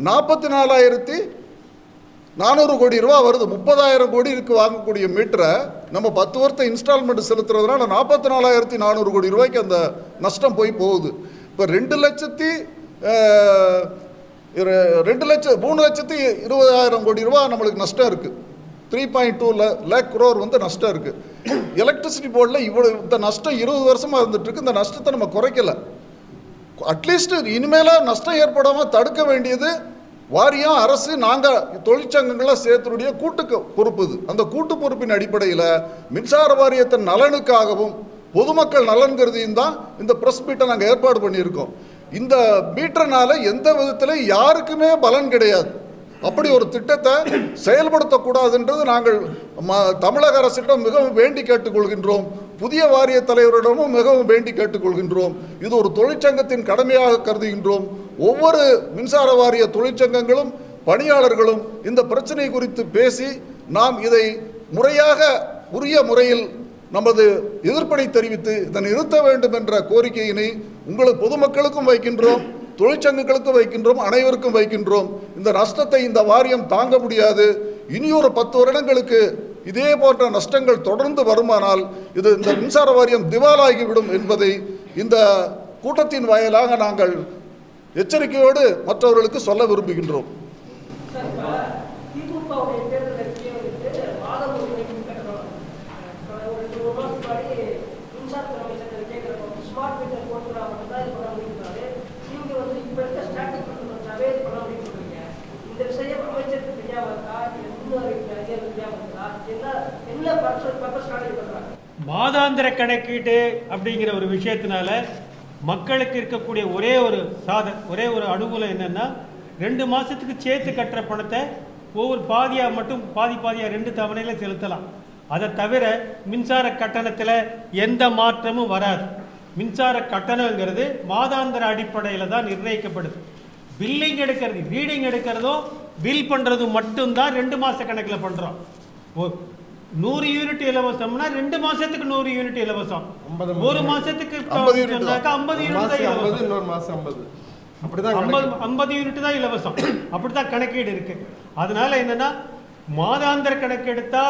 44,400 கோடி ரூபா வருது. 30,000 கோடி இருக்கு வாங்கக்கூடிய மீட்டரை நம்ம 10 வருஷத்தை இன்ஸ்டால்மெண்ட் செலுத்துறதுனால 44,400 கோடி ரூபாய்க்கு அந்த நஷ்டம் போய் போகுது. இப்போ 3,20,000 கோடி ரூபா நம்மளுக்கு நஷ்டம் இருக்குது. 3.2 lakh crore வந்து நஷ்டம் இருக்குது. எலக்ட்ரிசிட்டி போர்டில் இந்த நஷ்டம் 20 வருஷமாக இருந்துகிட்ருக்கு. இந்த நஷ்டத்தை நம்ம குறைக்கலை. அட்லீஸ்ட் இனிமேல நஷ்டம் ஏற்படாமல் தடுக்க வேண்டியது வாரியம், அரசு, நாங்கள் தொழிற்சங்கங்களாக சேர்த்துடைய கூட்டு பொறுப்பு. அந்த கூட்டு பொறுப்பின் அடிப்படையில் மின்சார வாரியத்தின் நலனுக்காகவும் பொதுமக்கள் நலன் கருதியும் தான் இந்த ப்ரெஸ் மீட்டை நாங்கள் ஏற்பாடு பண்ணியிருக்கோம். இந்த மீட்டர்னால எந்த விதத்தில் யாருக்குமே பலன் கிடையாது. அப்படி ஒரு திட்டத்தை செயல்படுத்தக்கூடாதுன்றது நாங்கள் தமிழக அரசிடம் மிகவும் வேண்டி கேட்டுக்கொள்கின்றோம். புதிய வாரிய தலைவரிடமும் மிகவும் வேண்டி கேட்டுக்கொள்கின்றோம். இது ஒரு தொழிற்சங்கத்தின் கடமையாக கருதுகின்றோம். ஒவ்வொரு மின்சார வாரிய தொழிற்சங்கங்களும் பணியாளர்களும் இந்த பிரச்சனை குறித்து பேசி நாம் இதை முறையாக உரிய முறையில் நமது எதிர்ப்பை தெரிவித்து இதை நிறுத்த வேண்டும் என்ற கோரிக்கையினை உங்களுக்கு பொதுமக்களுக்கும் வைக்கின்றோம், தொழிற்சங்கங்களுக்கும் வைக்கின்றோம், அனைவருக்கும் வைக்கின்றோம். இந்த நஷ்டத்தை இந்த வாரியம் தாங்க முடியாது. இனியொரு 10 வருடங்களுக்கு இதே போன்ற நஷ்டங்கள் தொடர்ந்து வருமானால் இது இந்த மின்சார வாரியம் திவாலாகிவிடும் என்பதை இந்த கூட்டத்தின் வாயிலாக நாங்கள் எச்சரிக்கையோடு மற்றவர்களுக்கு சொல்ல விரும்புகின்றோம். மாதாந்திர கணக்கீட்டு அப்படிங்கிற ஒரு விஷயத்தினால மக்களுக்கு இருக்கக்கூடிய ஒரே ஒரு அனுகூலம் என்னன்னா, 2 மாசத்துக்கு சேர்த்து கட்டுற பணத்தை ஒவ்வொரு பாதியாக மட்டும் பாதியாக 2 தவணையில் செலுத்தலாம். அதை தவிர மின்சார கட்டணத்தில் எந்த மாற்றமும் வராது. மின்சார கட்டணங்கிறது மாதாந்திர அடிப்படையில் தான் நிர்ணயிக்கப்படுது. பில்லிங் எடுக்கிறது, ரீடிங் எடுக்கிறதும் பில் பண்ணுறதும் மட்டும்தான் 2 மாத கணக்கில் பண்ணுறோம். 100 யூனிட் இலவசம்னா 2 மாசத்துக்கு 100 யூனிட் இலவசம். 1 மாசத்துக்கு 50 யூனிட் சொன்னாக்கா 50 யூனிட் தான் இலவசம். இன்னொரு மாசம் 50. அப்படிதான் 50 யூனிட் தான் இலவசம். அப்படிதான் கணக்கீடு இருக்கு. அதனால என்னன்னா மாதாந்திர கணக்கு எடுத்தா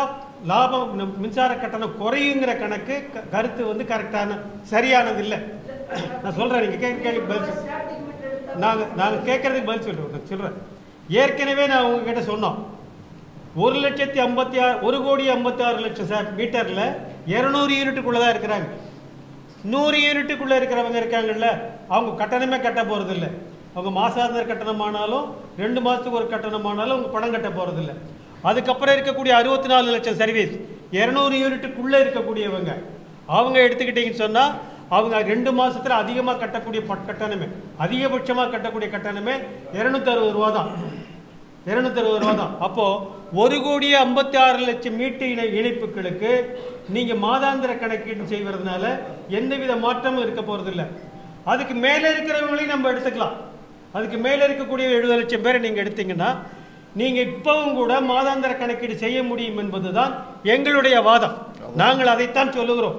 லாபம் மின்சார கட்டணம் குறையுங்கிற கணக்கு கருத்து வந்து கரெக்டான சரியானது இல்லை. நான் சொல்றேன், நீங்க கேள்வி பதில் நாங்க கேட்கறதுக்கு பதில் சொல்றேன். ஏற்கனவே நான் உங்ககிட்ட சொன்னோம் 1,56,1,56,00,000 மீட்டர்ல 200 யூனிட்டுக்குள்ளதான் இருக்கிறாங்க. 100 யூனிட்டுக்குள்ள இருக்கிறவங்க இருக்காங்கல்ல, அவங்க கட்டணமே கட்ட போறது இல்லை. அவங்க மாசாந்திர கட்டணமானாலும் 2 மாசத்துக்கு ஒரு கட்டணமானாலும் அவங்க பணம் கட்ட போறது இல்லை. அதுக்கப்புறம் இருக்கக்கூடிய 64 லட்சம் சர்வீஸ் 200 யூனிட்டுக்குள்ள இருக்கக்கூடியவங்க அவங்க எடுத்துக்கிட்டீங்கன்னு சொன்னா அவங்க 2 மாசத்துல அதிகமா கட்டக்கூடிய கட்டணமே, அதிகபட்சமா கட்டக்கூடிய கட்டணமே 260 ரூபா தான். 260 ரூபா தான். அப்போ 1,56,00,000 மீட்டு இணைப்புகளுக்கு நீங்க மாதாந்திர கணக்கீடு செய்வதனால எந்தவித மாற்றமும் இருக்க போறது இல்லை. அதுக்கு மேல இருக்கிறவங்களையும் நம்ம எடுத்துக்கலாம். அதுக்கு மேல இருக்கக்கூடிய 70 லட்சம் பேரை நீங்க எடுத்தீங்கன்னா நீங்க இப்பவும் கூட மாதாந்திர கணக்கீடு செய்ய முடியும் என்பதுதான் எங்களுடைய வாதம். நாங்கள் அதைத்தான் சொல்லுகிறோம்.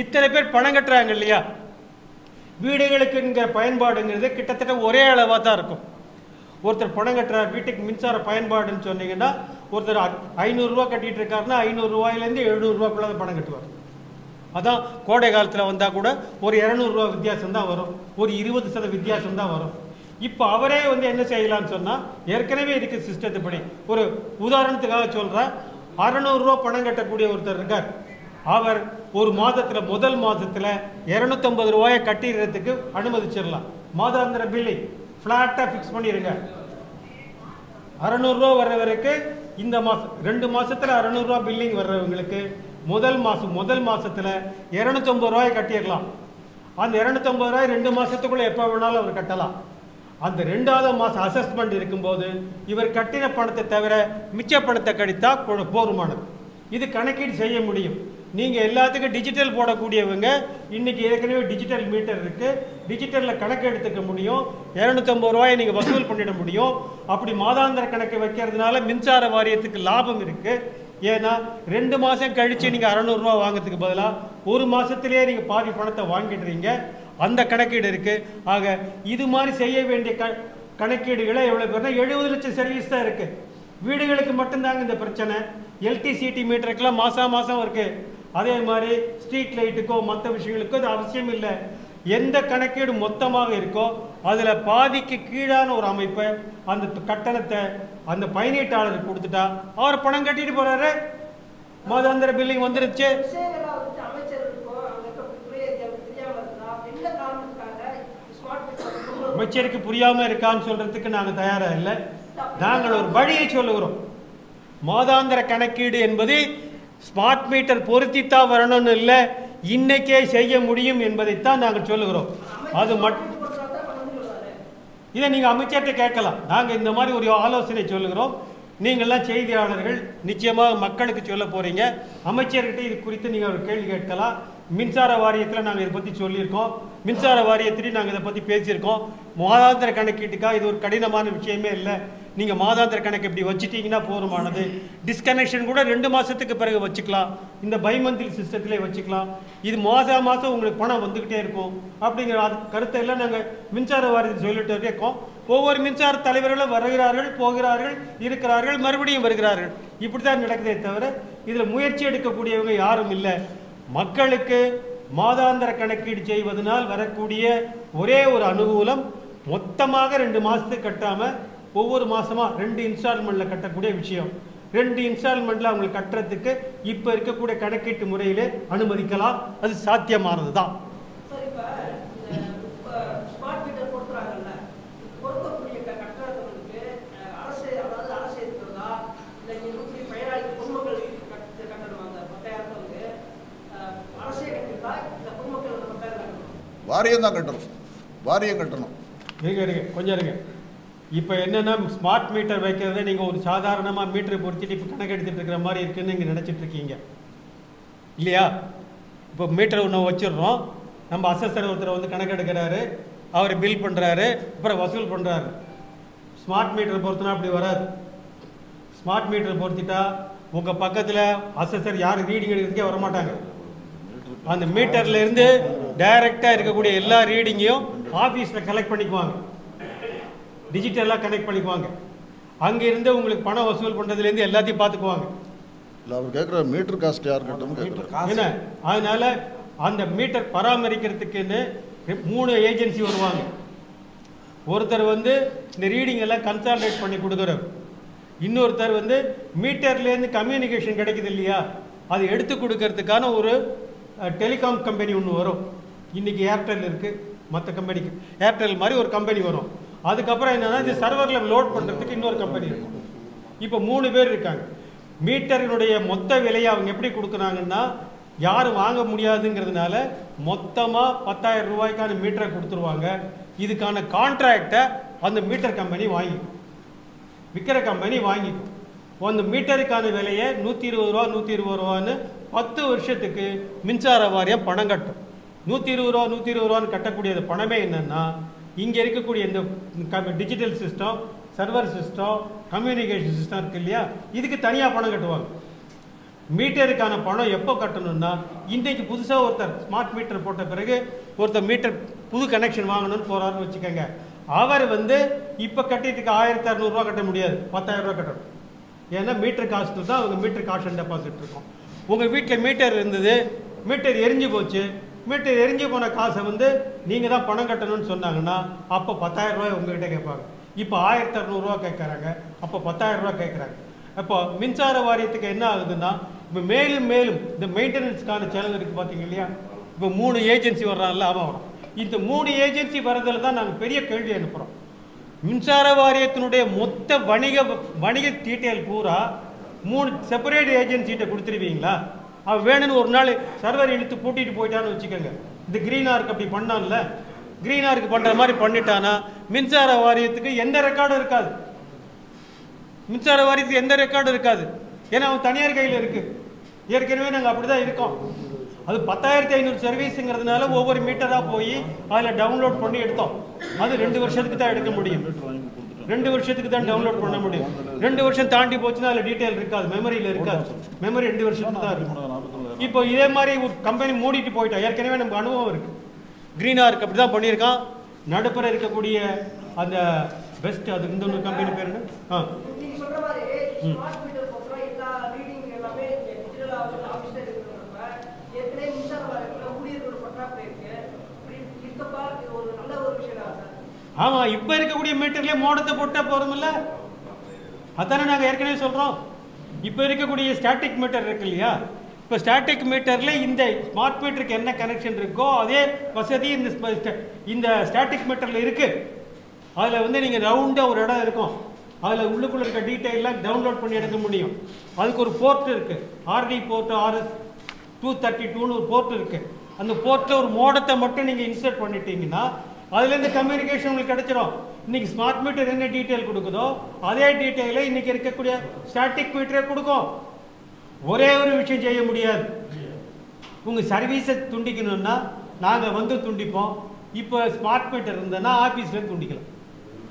இத்தனை பேர் பணம் கட்டுறாங்க இல்லையா, வீடுகளுக்குங்கிற பயன்பாடுங்கிறது கிட்டத்தட்ட ஒரே அளவாக தான் இருக்கும். ஒருத்தர் பணம் கட்டுறார் வீட்டுக்கு மின்சார பயன்பாடுன்னு சொன்னீங்கன்னா ஒருத்தர் 500 ரூபா கட்டிட்டு இருக்காருன்னா 500 ரூபாயிலேருந்து 700 ரூபாய்க்குள்ள பணம் கட்டுவார். அதான் கோடை காலத்தில் வந்தால் கூட ஒரு 200 ரூபா வித்தியாசம் தான் வரும், ஒரு 20% வித்தியாசம் தான் வரும். இப்போ அவரே வந்து என்ன செய்யலாம்னு சொன்னால் ஏற்கனவே இருக்க சிஸ்டத்துப்படி ஒரு உதாரணத்துக்காக சொல்கிறேன், 600 ரூபா பணம் கட்டக்கூடிய ஒருத்தர் இருக்கார். அவர் ஒரு மாதத்தில் முதல் மாதத்தில் 250 ரூபாயை கட்டிடுறதுக்கு அனுமதிச்சிடலாம். மாதாந்திர பில்லை ஃப்ளாட்டாக ஃபிக்ஸ் பண்ணிடுங்க. 600 ரூபா வர்றவருக்கு இந்த மாதம் 2 மாதத்தில் 600 ரூபா பில்லிங் வர்றவங்களுக்கு முதல் மாதத்தில் 250 ரூபாய் கட்டிடலாம். அந்த 250 ரூபாய் 2 மாதத்துக்குள்ளே எப்போ வேணாலும் அவர் கட்டலாம். அந்த 2வது மாதம் அசஸ்மெண்ட் இருக்கும்போது இவர் கட்டின பணத்தை தவிர மிச்ச பணத்தை கடித்தா போதுமானது. இது கணக்கீடு செய்ய முடியும். நீங்கள் எல்லாத்துக்கும் டிஜிட்டல் போடக்கூடியவங்க இன்னைக்கு ஏற்கனவே டிஜிட்டல் மீட்டர் இருக்கு, டிஜிட்டலில் கணக்கு எடுத்துக்க முடியும். 250 ரூபாயை நீங்கள் வசூல் பண்ணிட முடியும். அப்படி மாதாந்திர கணக்கு வைக்கிறதுனால மின்சார வாரியத்துக்கு லாபம் இருக்கு. ஏன்னா 2 மாதம் கழிச்சு நீங்கள் 600 ரூபா வாங்கிறதுக்கு பதிலாக 1 மாதத்திலேயே நீங்கள் பாதி பணத்தை வாங்கிடுறீங்க. அந்த கணக்கீடு இருக்கு. ஆக இது மாதிரி செய்ய வேண்டிய கணக்கீடுகளை எவ்வளவு பேர்னா 70 லட்சம் சர்வீஸ் தான் இருக்கு. வீடுகளுக்கு மட்டும்தாங்க இந்த பிரச்சனை. எல்டிசிடி மீட்டருக்கெல்லாம் மாசம் இருக்கு. அதே மாதிரி ஸ்ட்ரீட் லைட்டுக்கோ மற்ற விஷயங்களுக்கோ அது அவசியம் இல்லை. எந்த கணக்கீடு மொத்தமாக இருக்கோ அதில் பாதிக்கு கீழான ஒரு அமைப்பை அந்த கட்டணத்தை அந்த பயனீட்டாளருக்கு கொடுத்துட்டா அவர் பணம் கட்டிட்டு போறாரு, மாதாந்திர பில்லிங் வந்துருச்சு. அமைச்சருக்கு புரியாம இருக்கான்னு சொல்றதுக்கு நாங்கள் தயாரா இல்லை. நாங்கள் ஒரு வழியை சொல்லுகிறோம். மாதாந்திர கணக்கீடு என்பது ஸ்மார்ட் மீட்டர் பொருத்தித்தான் வரணும்னு இல்லை, இன்னைக்கே செய்ய முடியும் என்பதைத்தான் நாங்கள் சொல்லுகிறோம். அது மட்டும் இதை நீங்கள் அமைச்சர்கிட்ட கேட்கலாம். நாங்கள் இந்த மாதிரி ஒரு ஆலோசனை சொல்லுகிறோம். நீங்கள்லாம் செய்தியாளர்கள் நிச்சயமாக மக்களுக்கு சொல்ல போறீங்க. அமைச்சர்கிட்ட இது குறித்து நீங்கள் ஒரு கேள்வி கேட்கலாம். மின்சார வாரியத்தில் நாங்கள் இதை பற்றி சொல்லியிருக்கோம். மின்சார வாரியத்திலையும் நாங்கள் இதை பற்றி பேசியிருக்கோம். மாதாந்திர கணக்கீட்டுக்காக இது ஒரு கடினமான விஷயமே இல்லை. நீங்கள் மாதாந்திர கணக்கு இப்படி வச்சுட்டீங்கன்னா போதுமானது. டிஸ்கனெக்ஷன் கூட 2 மாதத்துக்கு பிறகு வச்சுக்கலாம். இந்த பைமந்தில் சிஸ்டத்திலே வச்சுக்கலாம். இது மாதம் உங்களுக்கு பணம் வந்துக்கிட்டே இருக்கும். அப்படிங்கிற கருத்தை எல்லாம் நாங்கள் மின்சார வாரியத்தில் சொல்லிட்டு இருக்கோம். ஒவ்வொரு மின்சார தலைவர்களும் வருகிறார்கள், போகிறார்கள், இருக்கிறார்கள், மறுபடியும் வருகிறார்கள். இப்படி தான் நடக்குதே தவிர இதில் முயற்சி எடுக்கக்கூடியவங்க யாரும் இல்லை. மக்களுக்கு மாதாந்திர கணக்கீடு செய்வதனால் வரக்கூடிய ஒரே ஒரு அனுகூலம், மொத்தமாக 2 மாதத்துக்கு கட்டாமல் ஒவ்வொரு மாதமா 2 இன்ஸ்டால்மெண்ட்டில் கட்டக்கூடிய விஷயம். 2 இன்ஸ்டால்மெண்ட்டில் அவங்களுக்கு கட்டுறதுக்கு இப்போ இருக்கக்கூடிய கணக்கீட்டு முறையிலே அனுமதிக்கலாம். அது சாத்தியமானது தான். வாரியம் தான் கட்டணும். வாரியம் கட்டணும். இருங்க கொஞ்சம் இருங்க. இப்போ என்னென்னா ஸ்மார்ட் மீட்டர் வைக்கிறத நீங்கள் ஒரு சாதாரணமாக மீட்டரை பொறுத்திட்டு இப்போ கணக்கு எடுத்துகிட்டு இருக்கிற மாதிரி இருக்குன்னு நீங்கள் நினச்சிட்டு இருக்கீங்க இல்லையா? இப்போ மீட்டர் ஒன்று வச்சிடுறோம். நம்ம அசஸர் ஒருத்தர் வந்து கணக்கு எடுக்கிறாரு, அவர் பில் பண்ணுறாரு, அப்புறம் வசூல் பண்ணுறாரு. ஸ்மார்ட் மீட்டரை பொறுத்தனா அப்படி வராது. ஸ்மார்ட் மீட்டரை பொறுத்திட்டா உங்கள் பக்கத்தில் அசஸர் யாரும் ரீடிங் எடுக்கிறதுக்கே வரமாட்டாங்க. அந்த மீட்டர்ல இருந்து டைரக்டாக இருக்கக்கூடிய எல்லா ரீடிங்கையும் ஆஃபீஸில் கலெக்ட் பண்ணிக்குவாங்க, டிஜிட்டலாக கனெக்ட் பண்ணிக்குவாங்க. அங்கேருந்து உங்களுக்கு பணம் வசூல் பண்ணுறதுலேருந்து எல்லாத்தையும் பார்த்துக்குவாங்க. இல்லை அவர் கேட்குற மீட்டர் காஸ்ட் யார் கட்டணும் என்ன, அதனால அந்த மீட்டர் பராமரிக்கிறதுக்குன்னு 3 ஏஜென்சி வருவாங்க. ஒருத்தர் வந்து இந்த ரீடிங் எல்லாம் கன்சால்டேட் பண்ணி கொடுக்குறவர், இன்னொருத்தர் வந்து மீட்டர்லேருந்து கம்யூனிகேஷன் கிடைக்குது இல்லையா, அது எடுத்து கொடுக்கறதுக்கான ஒரு டெலிகாம் கம்பெனி ஒன்று வரும். இன்றைக்கி ஏர்டெல் இருக்குது, மற்ற கம்பெனிக்கு ஏர்டெல் மாதிரி ஒரு கம்பெனி வரும். அதுக்கப்புறம் என்னென்னா இது சர்வரில் லோட் பண்ணுறதுக்கு இன்னொரு கம்பெனி இருக்கும். இப்போ 3 பேர் இருக்காங்க. மீட்டரினுடைய மொத்த விலையை அவங்க எப்படி கொடுக்குறாங்கன்னா, யாரும் வாங்க முடியாதுங்கிறதுனால மொத்தமாக 10,000 ரூபாய்க்கான மீட்டரை கொடுத்துருவாங்க. இதுக்கான கான்ட்ராக்டை அந்த மீட்டர் கம்பெனி வாங்கிக்கும், விற்கிற கம்பெனி வாங்கிக்கும். அந்த மீட்டருக்கான விலையை 120 ரூபா 120 ரூபான்னு 10 வருஷத்துக்கு மின்சார வாரியம் பணம் கட்டும். 120 ரூபா 120 ரூபான்னு கட்டக்கூடிய பணமே என்னென்னா, இங்கே இருக்கக்கூடிய இந்த digital system, server system, communication system இருக்கு இல்லையா, இதுக்கு தனியாக பணம் கட்டுவாங்க. மீட்டருக்கான பணம் எப்போ கட்டணும்னா, இன்றைக்கு புதுசாக ஒருத்தர் ஸ்மார்ட் மீட்டர் போட்ட பிறகு ஒருத்தர் மீட்டர் புது கனெக்ஷன் வாங்கணும்னு போகிறாருன்னு வச்சுக்கோங்க, அவர் வந்து இப்போ கட்டிட்டுக்கு 1,600 ரூபா கட்ட முடியாது, 10,000 ரூபா கட்டணும். ஏன்னா மீட்டர் காஸ்ட்டு தான் அவங்க மீட்டர் காஷ் அண்ட் டெபாசிட் இருக்கும். உங்கள் வீட்டில் மீட்டர் இருந்தது, மீட்டர் எரிஞ்சு போச்சு, மீட்டர் எரிஞ்சு போன காசை வந்து நீங்கள் தான் பணம் கட்டணும்னு சொன்னாங்கன்னா அப்போ 10,000 ரூபாய் உங்ககிட்ட கேட்பாங்க. இப்போ 1,600 ரூபா கேட்குறாங்க, அப்போ 10,000 ரூபா கேட்குறாங்க. அப்போ மின்சார வாரியத்துக்கு என்ன ஆகுதுன்னா, இப்போ மேலும் மேலும் இந்த மெயின்டெனன்ஸ்க்கான செலவு இருக்குது பார்த்தீங்க இல்லையா. இப்போ 3 ஏஜென்சி வர்றாங்கல்ல, அவன் வரும். இந்த 3 ஏஜென்சி வர்றதில் தான் நாங்கள் பெரிய கேள்வி அனுப்புகிறோம். மின்சார வாரியத்தினுடைய மொத்த வணிக டீட்டெயில் பூரா 3 செப்பரேட் ஏஜென்சிகிட்ட கொடுத்துருவீங்களா? அவன் வேணும்னு ஒரு நாள் சர்வர் இழுத்து பூட்டிட்டு போயிட்டான்னு வச்சுக்கோங்க. இந்த கிரீனாருக்கு அப்படி பண்ணான்ல, கிரீனாருக்கு பண்ணுற மாதிரி பண்ணிட்டானா மின்சார வாரியத்துக்கு எந்த ரெக்கார்டும் இருக்காது. மின்சார வாரியத்துக்கு எந்த ரெக்கார்டும் இருக்காது. ஏன்னா அவன் தனியார் கையில் இருக்குது. ஏற்கனவே நாங்கள் அப்படி தான் இருக்கோம். அது 10,500 சர்வீஸுங்கிறதுனால ஒவ்வொரு மீட்டராக போய் அதில் டவுன்லோட் பண்ணி எடுத்தோம். அது 2 வருஷத்துக்கு தான் எடுக்க முடியும், 2 வருஷத்துக்கு தான் டவுன்லோட் பண்ண முடியும். 2 வருஷம் தாண்டி போச்சுன்னா அதில் டீட்டெயில் இருக்காது, மெமரியில் இருக்காது. மெமரி 2 வருஷத்துக்கு தான் இருக்கும். இப்போ இதே மாதிரி ஒரு கம்பெனி மூடிட்டு போயிட்டா, ஏற்கனவே நமக்கு அனுபவம் இருக்குது. கிரீனாருக்கு அப்படி தான் பண்ணியிருக்கான். நடுப்புற இருக்கக்கூடிய அந்த பெஸ்ட், அது இந்த ஒரு கம்பெனி பேர் என்ன, ஆமா, இப்ப இருக்கக்கூடிய மீட்டர்லயே மோடத்தை போட்டா போறோம்ல, அதானே நாங்க ஏற்கனவே சொல்றோம். இப்ப இருக்கக்கூடிய ஸ்டாட்டிக் மீட்டர் இருக்கு இல்லையா, இப்ப ஸ்டாட்டிக் மீட்டர்ல இந்த ஸ்மார்ட் மீட்டருக்கு என்ன கனெக்ஷன் இருக்கோ அதே வசதி இந்த ஸ்டாட்டிக் மீட்டர்ல இருக்கு. அதுல வந்து நீங்க ரவுண்டா ஒரு இடம் இருக்கும், அதுல உள்ளுக்குள்ள இருக்க டீட்டெயிலாம் டவுன்லோட் பண்ணி எடுக்க முடியும். அதுக்கு ஒரு போர்ட் இருக்கு, ஆர்டி போர்ட், RS-232ன்னு ஒரு போர்ட் இருக்கு. அந்த போர்ட்டில் ஒரு மோடத்தை மட்டும் நீங்கள் இன்சர்ட் பண்ணிட்டீங்கன்னா அதுலேருந்து கம்யூனிகேஷன் உங்களுக்கு கிடைச்சிடும். இன்னைக்கு ஸ்மார்ட் மீட்டர் என்ன டீட்டெயில் கொடுக்குதோ அதே டீட்டெயிலை இன்னைக்கு இருக்கக்கூடிய ஸ்டாட்டிக் மீட்டரே கொடுக்கும். ஒரே ஒரு விஷயம் செய்ய முடியாது, உங்கள் சர்வீஸை துண்டிக்கணும்னா நாங்கள் வந்து துண்டிப்போம். இப்போ ஸ்மார்ட் மீட்டர் இருந்ததுன்னா ஆஃபீஸ்லேருந்து துண்டிக்கலாம்.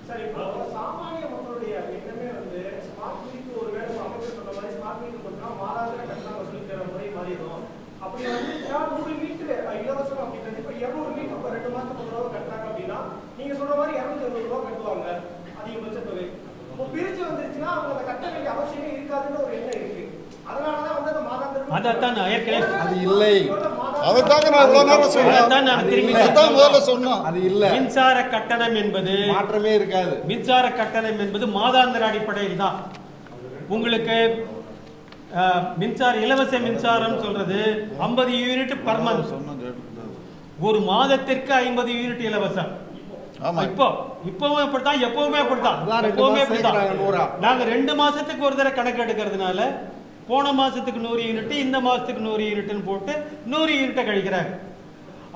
சார், இப்போ சாமானிய மக்களுடைய எண்ணமே வந்து ஸ்மார்ட் மீட்டர் ஒரு வேலை அமைச்சர் சொன்ன மாதிரி ஸ்மார்ட் மீட்டர் போட்டா மாறாத கட்டணம் வசூலிக்கிற முறை மாறிடும். அப்படி வந்து 100 மீட்டர் இலவசம் அப்படின்றது இப்போ 200 மீட்டர் இப்போ 2 மாதத்துக்கு ஒரு ரூபா கட்டுறாங்க அப்படின்னா நீங்க சொல்ற மாதிரி 220 ரூபா கட்டுவாங்க அதிகபட்ச தொகை. இப்போ பிரிச்சு வந்துருச்சுன்னா அவங்க அதை கட்ட வேண்டிய அவசியமே இருக்காதுன்னு ஒரு எண்ணம் இருக்கு. அதனாலதான் வந்து அந்த மாதாந்திர அதான் ஏற்கனவே அது இல்லை, அதுக்காக நான் இவ்வளவு நேரம் சொன்னேன். அது இல்லை. மின்சார கட்டணம் என்பது மாற்றமே இருக்காது. மின்சார கட்டணம் என்பது மாதாந்திர அடிப்படையில் தான். உங்களுக்கு மின்சார இலவச மின்சாரம் சொல்றது 50 யூனிட் பர் மந்த், ஒரு மாதத்திற்கு 50 யூனிட் இலவசம். இப்பவும் அப்படித்தான், எப்பவுமே அப்படித்தான், எப்பவுமே அப்படித்தான். நாங்க 2 மாசத்துக்கு ஒரு தடவை கணக்கு எடுக்கிறதுனால போன மாசத்துக்கு 100 யூனிட், இந்த மாசத்துக்கு 100 யூனிட்னு போட்டு 100 யூனிட்டை கழிக்கிறாங்க.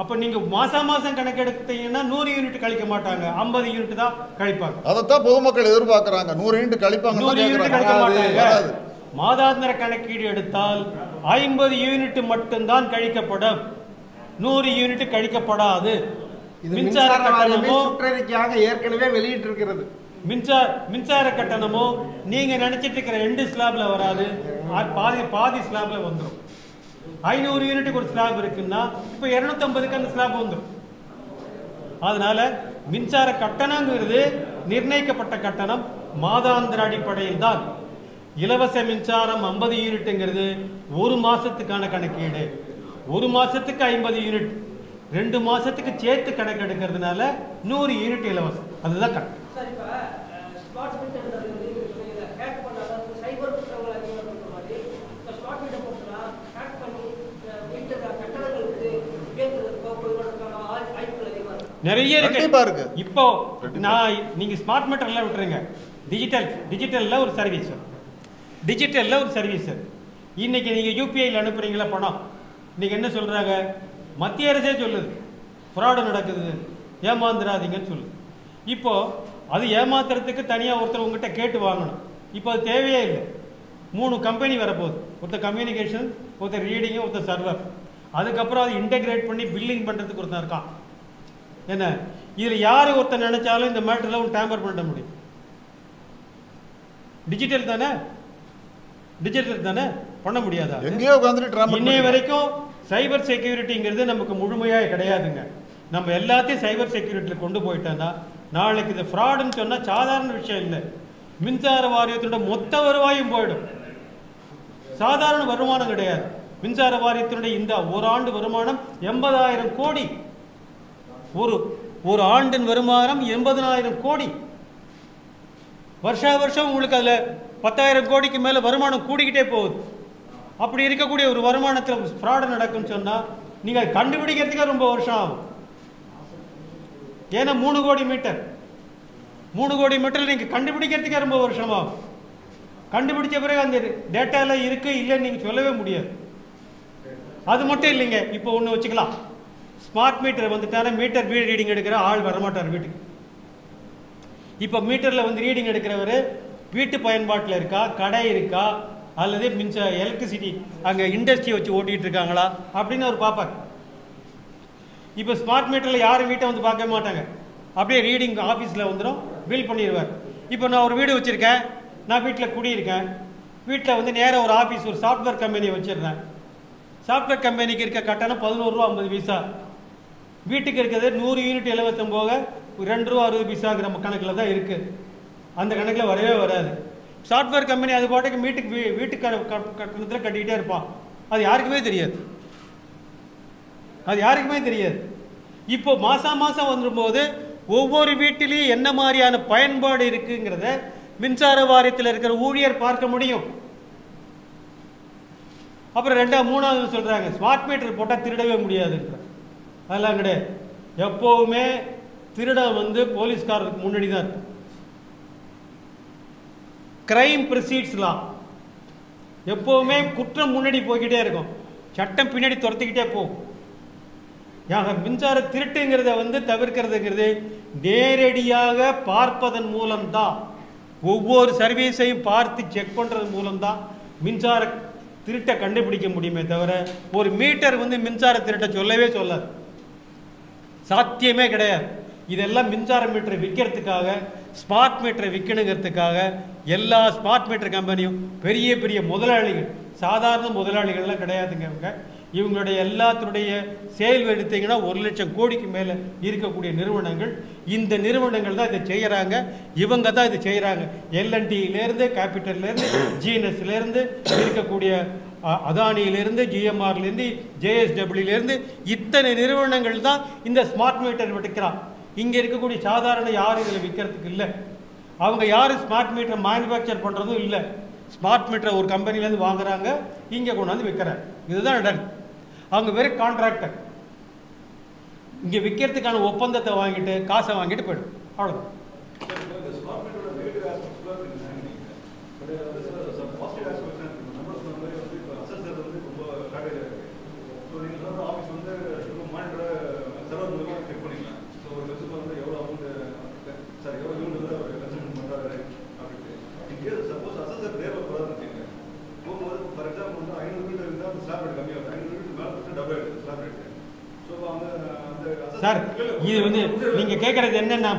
அப்ப நீங்க மாசம் கணக்கு எடுத்தீங்கன்னா 100 யூனிட் கழிக்க மாட்டாங்க, 50 யூனிட் தான் கழிப்பாங்க. அதைத்தான் பொதுமக்கள் எதிர்பார்க்கிறாங்க. 100 யூனிட் கழிப்பாங்க, 100 யூனிட் கழிக்க மாட்டாங்க. மாதாந்திர கணக்கீடு எடுத்தால் 50 யூனிட் மட்டும்தான் கழிக்கப்படும், 100 யூனிட் கழிக்கப்படாது. மின்சார வாரியமே சுற்றறிக்கையாக ஏற்கனவே வெளியிட்டு இருக்கிறது. மின்சார கட்டணமோ நீங்க நினைச்சிட்டு இருக்கிற 2 ஸ்லாப்ல வராது, பாதி ஸ்லாப்ல வந்துடும். 500 யூனிட்டுக்கு ஒரு ஸ்லாப் இருக்குன்னா இப்போ 250க்கு அந்த ஸ்லாப் வந்துடும். அதனால மின்சார கட்டணங்கிறது நிர்ணயிக்கப்பட்ட கட்டணம் மாதாந்திர அடிப்படையில் தான். இலவச மின்சாரம் 50 யூனிட்டுங்கிறது ஒரு மாசத்துக்கான கணக்கீடு. ஒரு மாசத்துக்கு 50 யூனிட், 2 மாசத்துக்கு சேர்த்து கணக்கு எடுக்கிறதுனால 100 யூனிட் இலவசம். அதுதான் கணக்கு. நிறைய இருக்கு. இப்போ நான் நீங்க ஸ்மார்ட் மீட்டர்ல விட்டுருங்க, டிஜிட்டல்ல ஒரு சர்வீஸ், இன்னைக்கு நீங்க யூபிஐல அனுப்புறீங்களா பணம், இன்னைக்கு என்ன சொல்றாங்க, மத்திய அரசே சொல்லுது ஃப்ராடு நடக்குது, ஏமாந்துடாதீங்கன்னு சொல்லுது. இப்போ அது ஏமாத்துறதுக்கு தனியா ஒருத்தர் உங்ககிட்ட கேட்டு வாங்கணும். இப்போ அது தேவையே இல்லை. 3 கம்பெனி வரப்போகுது, ஒருத்தர் கம்யூனிகேஷன், ஒருத்தர் ரீடிங், ஒருத்தர் சர்வர். அதுக்கப்புறம் அது இன்டெகிரேட் பண்ணி பில்லிங் பண்றதுக்கு ஒருத்தர் இருக்கான். என்ன இதுல யாரு ஒருத்தர் நினைச்சாலும் இந்த மேட்டர்ல ஒரு டேம்பர் பண்ண முடியும். டிஜிட்டல் தானே பண்ண முடியாதா? எங்கேயோ உட்கார்ந்துட்டு இன்னைய வரைக்கும் சைபர் செக்யூரிட்டிங்கிறது நமக்கு முழுமையா கிடையாதுங்க. நம்ம எல்லாத்தையும் சைபர் செக்யூரிட்டியில கொண்டு போயிட்டோம்னா நாளைக்கு இது ஃப்ராடுன்னு சொன்னா சாதாரண விஷயம் இல்லை. மின்சார வாரியத்தோட மொத்த வருவாயும் போயிடும். சாதாரண வருமானம் கிடையாது. மின்சார வாரியத்தினுடைய இந்த ஒரு ஆண்டு வருமானம் 80,000 கோடி. ஒரு ஆண்டின் வருமானம் 80,000 கோடி. வருஷா வருஷம் உங்களுக்கு அதுல 10,000 கோடிக்கு மேல வருமானம் கூடிக்கிட்டே போகுது. அப்படி இருக்கக்கூடிய ஒரு வருமானத்தில் ஃப்ராடு நடக்குன்னு சொன்னா நீங்க கண்டுபிடிக்கிறதுக்கே ரொம்ப வருஷம் ஆகும். ஏன்னா 3 கோடி மீட்டர் நீங்க கண்டுபிடிக்கிறதுக்கே ரொம்ப வருஷம் ஆகும். கண்டுபிடிச்ச பிறகு அந்த டேட்டால இருக்கு இல்லைன்னு நீங்க சொல்லவே முடியாது. அது மட்டும் இல்லைங்க, இப்போ ஒன்று வச்சுக்கலாம், ஸ்மார்ட் மீட்டர் வந்துட்டாரு, மீட்டர் ரீடிங் எடுக்கிற ஆள் வரமாட்டார் வீட்டுக்கு. இப்போ மீட்டர்ல வந்து ரீடிங் எடுக்கிறவர் வீட்டு பயன்பாட்டில் இருக்கா, கடை இருக்கா, அல்லது எலக்ட்ரிசிட்டி அங்கே இண்டஸ்ட்ரி வச்சு ஓட்டிட்டு இருக்காங்களா அப்படின்னு அவர் பார்ப்பார். இப்போ ஸ்மார்ட் மீட்டரில் யாரும் வீட்டை வந்து பார்க்க மாட்டாங்க, அப்படியே ரீடிங் ஆஃபீஸில் வந்துடும், பில் பண்ணிடுவார். இப்போ நான் ஒரு வீடு வச்சுருக்கேன், நான் வீட்டில் குடியிருக்கேன், வீட்டில் வந்து நேராக ஒரு ஆஃபீஸ், ஒரு சாஃப்ட்வேர் கம்பெனியை வச்சிடுறேன். சாஃப்ட்வேர் கம்பெனிக்கு இருக்க கட்டணம் 11 ரூபா 50 பைசா, வீட்டுக்கு இருக்கிறது 100 யூனிட் இலவசம் போக 2 ரூபா 60 பைசாங்கிற கணக்கில் தான் இருக்கு. அந்த கணக்கில் வரவே வராது. சாஃப்ட்வேர் கம்பெனி அது பாட்டுக்கு வீட்டு கட்டணத்தில் கட்டிக்கிட்டே இருப்பான். அது யாருக்குமே தெரியாது. இப்போ மாசம் வந்துடும்போது ஒவ்வொரு வீட்டிலையும் என்ன மாதிரியான பயன்பாடு இருக்குங்கிறத மின்சார வாரியத்தில் இருக்கிற ஊழியர் பார்க்க முடியும். அப்புறம் 3வது சொல்றாங்க, ஸ்மார்ட் மீட்டர் போட்டால் திருடவே முடியாதுன்ற. அதெல்லாம் கிடையாது. எப்பவுமே திருடன் வந்து போலீஸ்காரருக்கு முன்னாடி தான் இருக்கு. கிரைம் ப்ரொசீட்ஸ் லா, எப்பவுமே குற்றம் முன்னாடி போய்கிட்டே இருக்கும், சட்டம் பின்னாடி துரத்திக்கிட்டே போகும். மின்சார திருட்டுங்கிறத வந்து தவிர்க்கிறதுங்கிறது நேரடியாக பார்ப்பதன் மூலம்தான், ஒவ்வொரு சர்வீஸையும் பார்த்து செக் பண்றது மூலம்தான் மின்சார திருட்டை கண்டுபிடிக்க முடியுமே தவிர ஒரு மீட்டர் வந்து மின்சார திருட்டை சொல்லவே சொல்லாது, சாத்தியமே கிடையாது. இதெல்லாம் மின்சார மீட்டரை விற்கிறதுக்காக, ஸ்மார்ட் மீட்டரை விற்கணுங்கிறதுக்காக எல்லா ஸ்மார்ட் மீட்டர் கம்பெனியும் பெரிய பெரிய முதலாளிகள், சாதாரண முதலாளிகள்லாம் கிடையாதுங்க. இவங்களுடைய எல்லாத்தினுடைய செயல் எடுத்தீங்கன்னா 1 லட்சம் கோடிக்கு மேலே இருக்கக்கூடிய நிறுவனங்கள், இந்த நிறுவனங்கள் தான் இதை செய்கிறாங்க. இவங்க தான் இதை செய்கிறாங்க. எல்என்டியிலேருந்து, கேபிட்டல்லேருந்து, ஜிஎன்எஸ்லேருந்து, இருக்கக்கூடிய அதானியிலேருந்து, ஜிஎம்ஆர்லேருந்து, ஜேஎஸ்டபிள்யூலேருந்து இத்தனை நிறுவனங்கள் தான் இந்த ஸ்மார்ட் மீட்டர் விற்கிறான். இங்கே இருக்கக்கூடிய சாதாரண யாரும் இதில் விற்கிறதுக்கு இல்லை. அவங்க யாரும் ஸ்மார்ட் மீட்டர் மேனுஃபேக்சர் பண்ணுறதும் இல்லை. ஸ்மார்ட் மீட்டரை ஒரு கம்பெனிலேருந்து வாங்குறாங்க, இங்கே கொண்டாந்து விற்கிறாங்க. இதுதான் நடக்குது. அவங்க வெறும் கான்ட்ராக்டர், இங்கே விற்கிறதுக்கான ஒப்பந்தத்தை வாங்கிட்டு காசை வாங்கிட்டு போயிடும், அவ்வளோதான். சார், இது வந்து நீங்க கேட்கறது என்னன்னா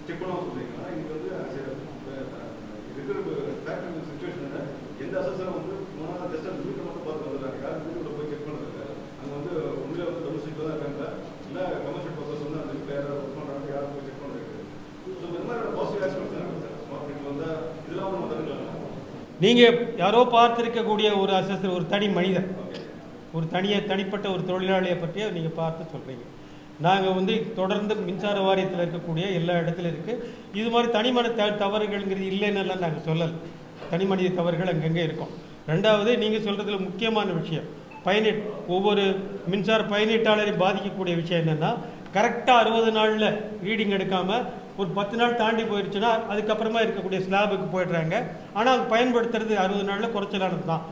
செக் பண்ண சொல்றீங்கன்னா இது வந்து இருக்கிற சிச்சுவேஷன்ல எந்த அசஸரும் வந்து மூணாவது ஜஸ்ட் வீட்டை மட்டும் பார்த்து வந்துடுறாங்க. யாரும் வீட்டுக்குள்ள போய் செக் பண்ணுறது அங்கே வந்து உள்ள வந்து டொமஸ்டிக் தான் இருக்காங்க, இல்லை கமர்ஷியல் பர்பஸ் வந்து அந்த வீட்டில் யாராவது ஒர்க் பண்ணுறாங்க, யாரும் போய் செக் பண்ணுறது. ஸோ இந்த மாதிரி பாசிட்டிவ் ஆஸ்பெக்ட்ஸ் இருக்குது சார் ஸ்மார்ட் மீட்டர் வந்தால். இதெல்லாம் நம்ம தருங்களா? நீங்கள் யாரோ பார்த்துருக்கக்கூடிய ஒரு அசஸர், ஒரு தனி மனிதர், ஒரு தனிப்பட்ட ஒரு தொழிலாளியை பற்றிய நீங்கள் பார்த்து சொல்கிறீங்க. நாங்கள் வந்து தொடர்ந்து மின்சார வாரியத்தில் இருக்கக்கூடிய எல்லா இடத்துல இருக்குது. இது மாதிரி தனிமனித தவறுகள்ங்கிறது இல்லைன்னெல்லாம் நாங்கள் சொல்லலை. தனி மனித தவறுகள் அங்கங்கே இருக்கும். ரெண்டாவது, நீங்கள் சொல்கிறதுல முக்கியமான விஷயம் ஒவ்வொரு மின்சார பயனீட்டாளரையும் பாதிக்கக்கூடிய விஷயம் என்னென்னா, கரெக்டாக 60 நாளில் ரீடிங் எடுக்காமல் ஒரு 10 நாள் தாண்டி போயிடுச்சுன்னா அதுக்கப்புறமா இருக்கக்கூடிய ஸ்லாபுக்கு போயிடுறாங்க. ஆனால் அது பயன்படுத்துறது 60 நாளில் குறைச்சலானது தான்.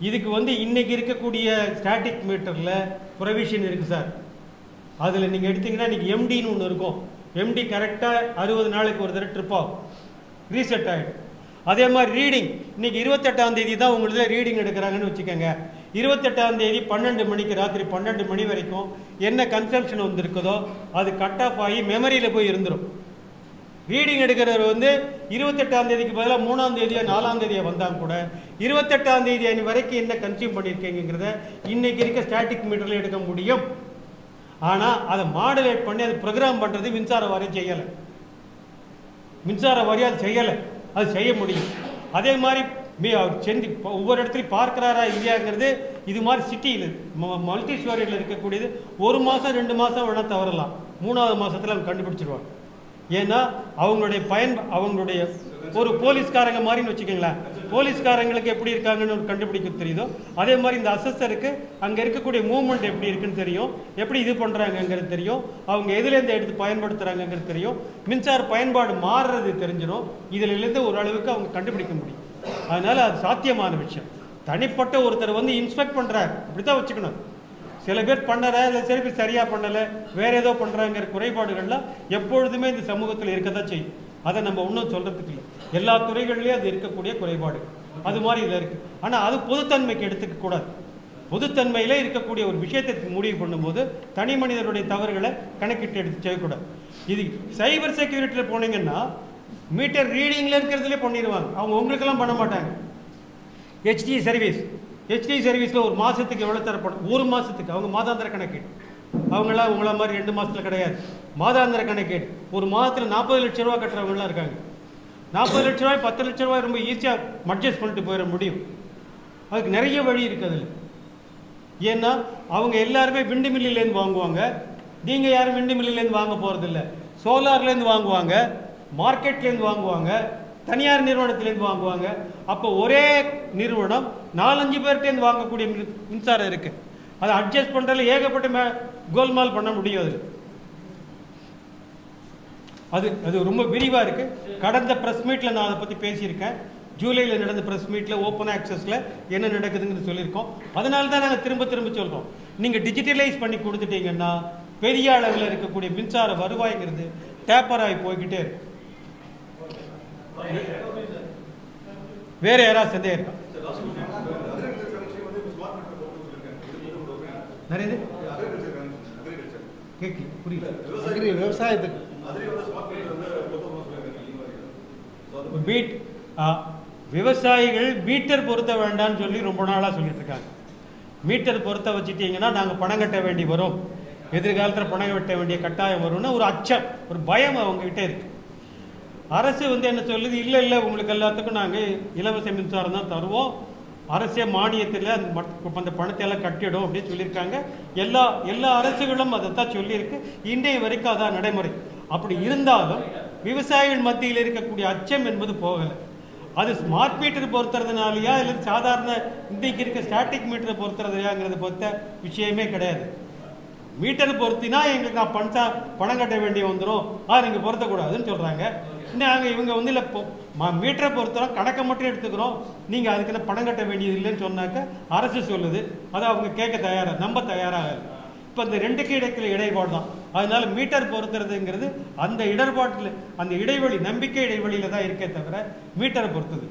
இதுக்கு வந்து இன்றைக்கி இருக்கக்கூடிய ஸ்டாட்டிக் மீட்டரில் ப்ரொவிஷன் இருக்குது சார். அதில் நீங்கள் எடுத்திங்கன்னா இன்றைக்கி எம்டின்னு ஒன்று இருக்கும். எம்டி கரெக்டாக 60 நாளைக்கு ஒரு தடவை ட்ரிப் ஆகும், ரீசெட் ஆகிடும். அதே மாதிரி ரீடிங் இன்றைக்கி 28ஆம் தேதி தான் உங்களுக்கு ரீடிங் எடுக்கிறாங்கன்னு வச்சுக்கோங்க. 28ஆம் தேதி 12 மணிக்கு, ராத்திரி 12 மணி வரைக்கும் என்ன கன்சம்ஷன் வந்துருக்குதோ அது கட் ஆஃப் ஆகி மெமரியில் போய் இருந்துடும். ரீடிங் எடுக்கிறவர் வந்து 28ஆம் தேதிக்கு பதிலாக 3ஆம் தேதியோ 4ஆம் தேதியோ வந்தால் கூட 28ஆம் தேதி வரைக்கும் என்ன கன்சியூம் பண்ணியிருக்கீங்கிறத இன்றைக்கி இருக்க ஸ்டாட்டிக் மீட்டரில் எடுக்க முடியும். ஆனால் அதை மாடுலேட் பண்ணி அதை ப்ரோக்ராம் பண்ணுறது மின்சார வாரியம் செய்யலை. மின்சார வாரியம் அது செய்யலை, அது செய்ய முடியும். அதே மாதிரி செஞ்சு ஒவ்வொரு இடத்துலையும் பார்க்குறாரா இல்லையாங்கிறது இது மாதிரி சிட்டியில் மல்டி ஸ்டோரியில் இருக்கக்கூடியது 1 மாதம் 2 மாதம் வேணால் தவறலாம், 3ஆவது மாதத்தில் அவங்க கண்டுபிடிச்சிருவாங்க. ஏன்னா அவங்களுடைய ஒரு போலீஸ்காரங்க மாதிரின்னு வச்சுக்கோங்களேன். போலீஸ்காரங்களுக்கு எப்படி இருக்காங்கன்னு ஒரு கண்டுபிடிக்க தெரியுதோ அதே மாதிரி இந்த அசஸருக்கு அங்கே இருக்கக்கூடிய மூவ்மெண்ட் எப்படி இருக்குன்னு தெரியும், எப்படி இது பண்ணுறாங்கங்கிறது தெரியும், அவங்க எதுலேருந்து எடுத்து பயன்படுத்துகிறாங்கங்கிறது தெரியும், மின்சார பயன்பாடு மாறுறது தெரிஞ்சிடும். இதிலிருந்து ஓரளவுக்கு அவங்க கண்டுபிடிக்க முடியும். அதனால் அது சாத்தியமான விஷயம். தனிப்பட்ட ஒருத்தர் வந்து இன்ஸ்பெக்ட் பண்ணுறாரு அப்படி தான் வச்சுக்கணும். சில பேர் பண்ணற இல்லை சில பேர் சரியாக பண்ணலை, வேறு ஏதோ பண்ணுறாங்கிற குறைபாடுகள்லாம் எப்பொழுதுமே இந்த சமூகத்தில் இருக்க தான் செய்யும். அதை நம்ம ஒன்றும் சொல்கிறதுக்கு இல்லை. எல்லா துறைகள்லேயும் அது இருக்கக்கூடிய குறைபாடு அது மாதிரி இதில் இருக்குது. ஆனால் அது பொதுத்தன்மைக்கு எடுத்துக்க கூடாது. பொதுத்தன்மையில் இருக்கக்கூடிய ஒரு விஷயத்தை முடிவு பண்ணும்போது தனி மனிதனுடைய தவறுகளை கணக்கிட்டு எடுத்து செய்யக்கூடாது. இது சைபர் செக்யூரிட்டியில் போனீங்கன்னா மீட்டர் ரீடிங்கில் இருக்கிறதுலே பண்ணிடுவாங்க. அவங்க உங்களுக்கெல்லாம் பண்ண மாட்டாங்க. ஹெச்டி சர்வீஸில் ஒரு மாதத்துக்கு எவ்வளோ தரப்படும், ஒரு மாதத்துக்கு அவங்க மாதாந்திர கணக்கீடு. அவங்களாம் உங்கள மாதிரி 2 மாதத்தில் கிடையாது, மாதாந்திர கணக்கீடு. ஒரு மாதத்தில் 40 லட்ச ரூபா கட்டுறவங்களாம் இருக்காங்க. 40 லட்ச ரூபாய் 10 லட்ச ரூபாய் ரொம்ப ஈஸியாக அட்ஜஸ்ட் பண்ணிட்டு போயிட முடியும். அதுக்கு நிறைய வழி இருக்குது அதில். ஏன்னா அவங்க எல்லாருமே விண்டு மில்லிலேருந்து வாங்குவாங்க. நீங்கள் யாரும் விண்டு மில்லிலேருந்து வாங்க போகிறதில்ல, சோலார்லேருந்து வாங்குவாங்க, மார்க்கெட்லேருந்து வாங்குவாங்க, தனியார் நிறுவனத்திலேருந்து வாங்குவாங்க. அப்போ ஒரே நிறுவனம் 4-5 பேர்கிட்டேருந்து வாங்கக்கூடிய மின்சாரம் இருக்குது. அதை அட்ஜஸ்ட் பண்ணுறதுல ஏகப்பட்ட கோல்மால் பண்ண முடியும். அது ரொம்ப விரிவாக இருக்குது. கடந்த ப்ரெஸ் மீட்டில் நான் அதை பற்றி பேசியிருக்கேன். ஜூலையில் நடந்த ப்ரெஸ் மீட்டில் ஓப்பன் ஆக்சஸில் என்ன நடக்குதுன்னு சொல்லியிருக்கோம். அதனால தான் நாங்கள் திரும்ப சொல்கிறோம், நீங்கள் டிஜிட்டலைஸ் பண்ணி கொடுத்துட்டீங்கன்னா பெரிய அளவில் இருக்கக்கூடிய மின்சார வருவாய்ங்கிறது டேப்பர் ஆகி போய்கிட்டே இருக்கும். வேற யாராவது சந்தேகம் இருக்கா? விவசாயத்துக்கு விவசாயிகள் மீட்டர் பொருத்த வேண்டாம்னு சொல்லி ரொம்ப நாளாக சொல்லிட்டு இருக்காங்க. மீட்டர் பொருத்த வச்சுட்டீங்கன்னா நாங்கள் பணம் கட்ட வேண்டி வரும், எதிர்காலத்தில் பணம் கட்ட வேண்டிய கட்டாயம் வரும்னு ஒரு அச்சம், ஒரு பயம் அவங்ககிட்ட இருக்கு. அரசு வந்து என்ன சொல்லுது, இல்லை உங்களுக்கு எல்லாத்துக்கும் நாங்கள் இலவச மின்சாரம் தான் தருவோம், அரசே மானியத்தில் அந்த பணத்தை எல்லாம் கட்டிடும் அப்படின்னு சொல்லியிருக்காங்க. எல்லா அரசுகளும் அதை தான் சொல்லியிருக்கு. இன்றைய வரைக்கும் அதான் நடைமுறை. அப்படி இருந்தாலும் விவசாயிகள் மத்தியில் இருக்கக்கூடிய அச்சம் என்பது போகலை. அது ஸ்மார்ட் மீட்டர் பொறுத்துறதுனாலையா இல்லை சாதாரண இன்றைக்கு இருக்க ஸ்டாட்டிக் மீட்டரை பொறுத்துறதையாங்கிறத பொறுத்த விஷயமே கிடையாது. மீட்டர் பொருத்தினா எங்களுக்கு நான் பணம் கட்ட வேண்டிய வந்துடும், நீங்கள் பொருத்தக்கூடாதுன்னு சொல்கிறாங்க. நாங்கள் இவங்க வந்து இல்லை மீட்டரை பொறுத்தவரை கணக்கை மட்டும் எடுத்துக்கிறோம், நீங்கள் அதுக்கு என்ன பணம் கட்ட வேண்டியது இல்லைன்னு சொன்னாக்க அரசு சொல்லுது. அதை அவங்க கேட்க தயாராக, நம்ப தயாராக. இப்போ இந்த ரெண்டுக்கு இடைக்கிற இடைப்பாடு தான். அதனால மீட்டர் பொறுத்துறதுங்கிறது அந்த இடர்பாட்டில், அந்த இடைவெளி, நம்பிக்கை இடைவெளியில் தான் இருக்கே தவிர மீட்டரை பொறுத்தது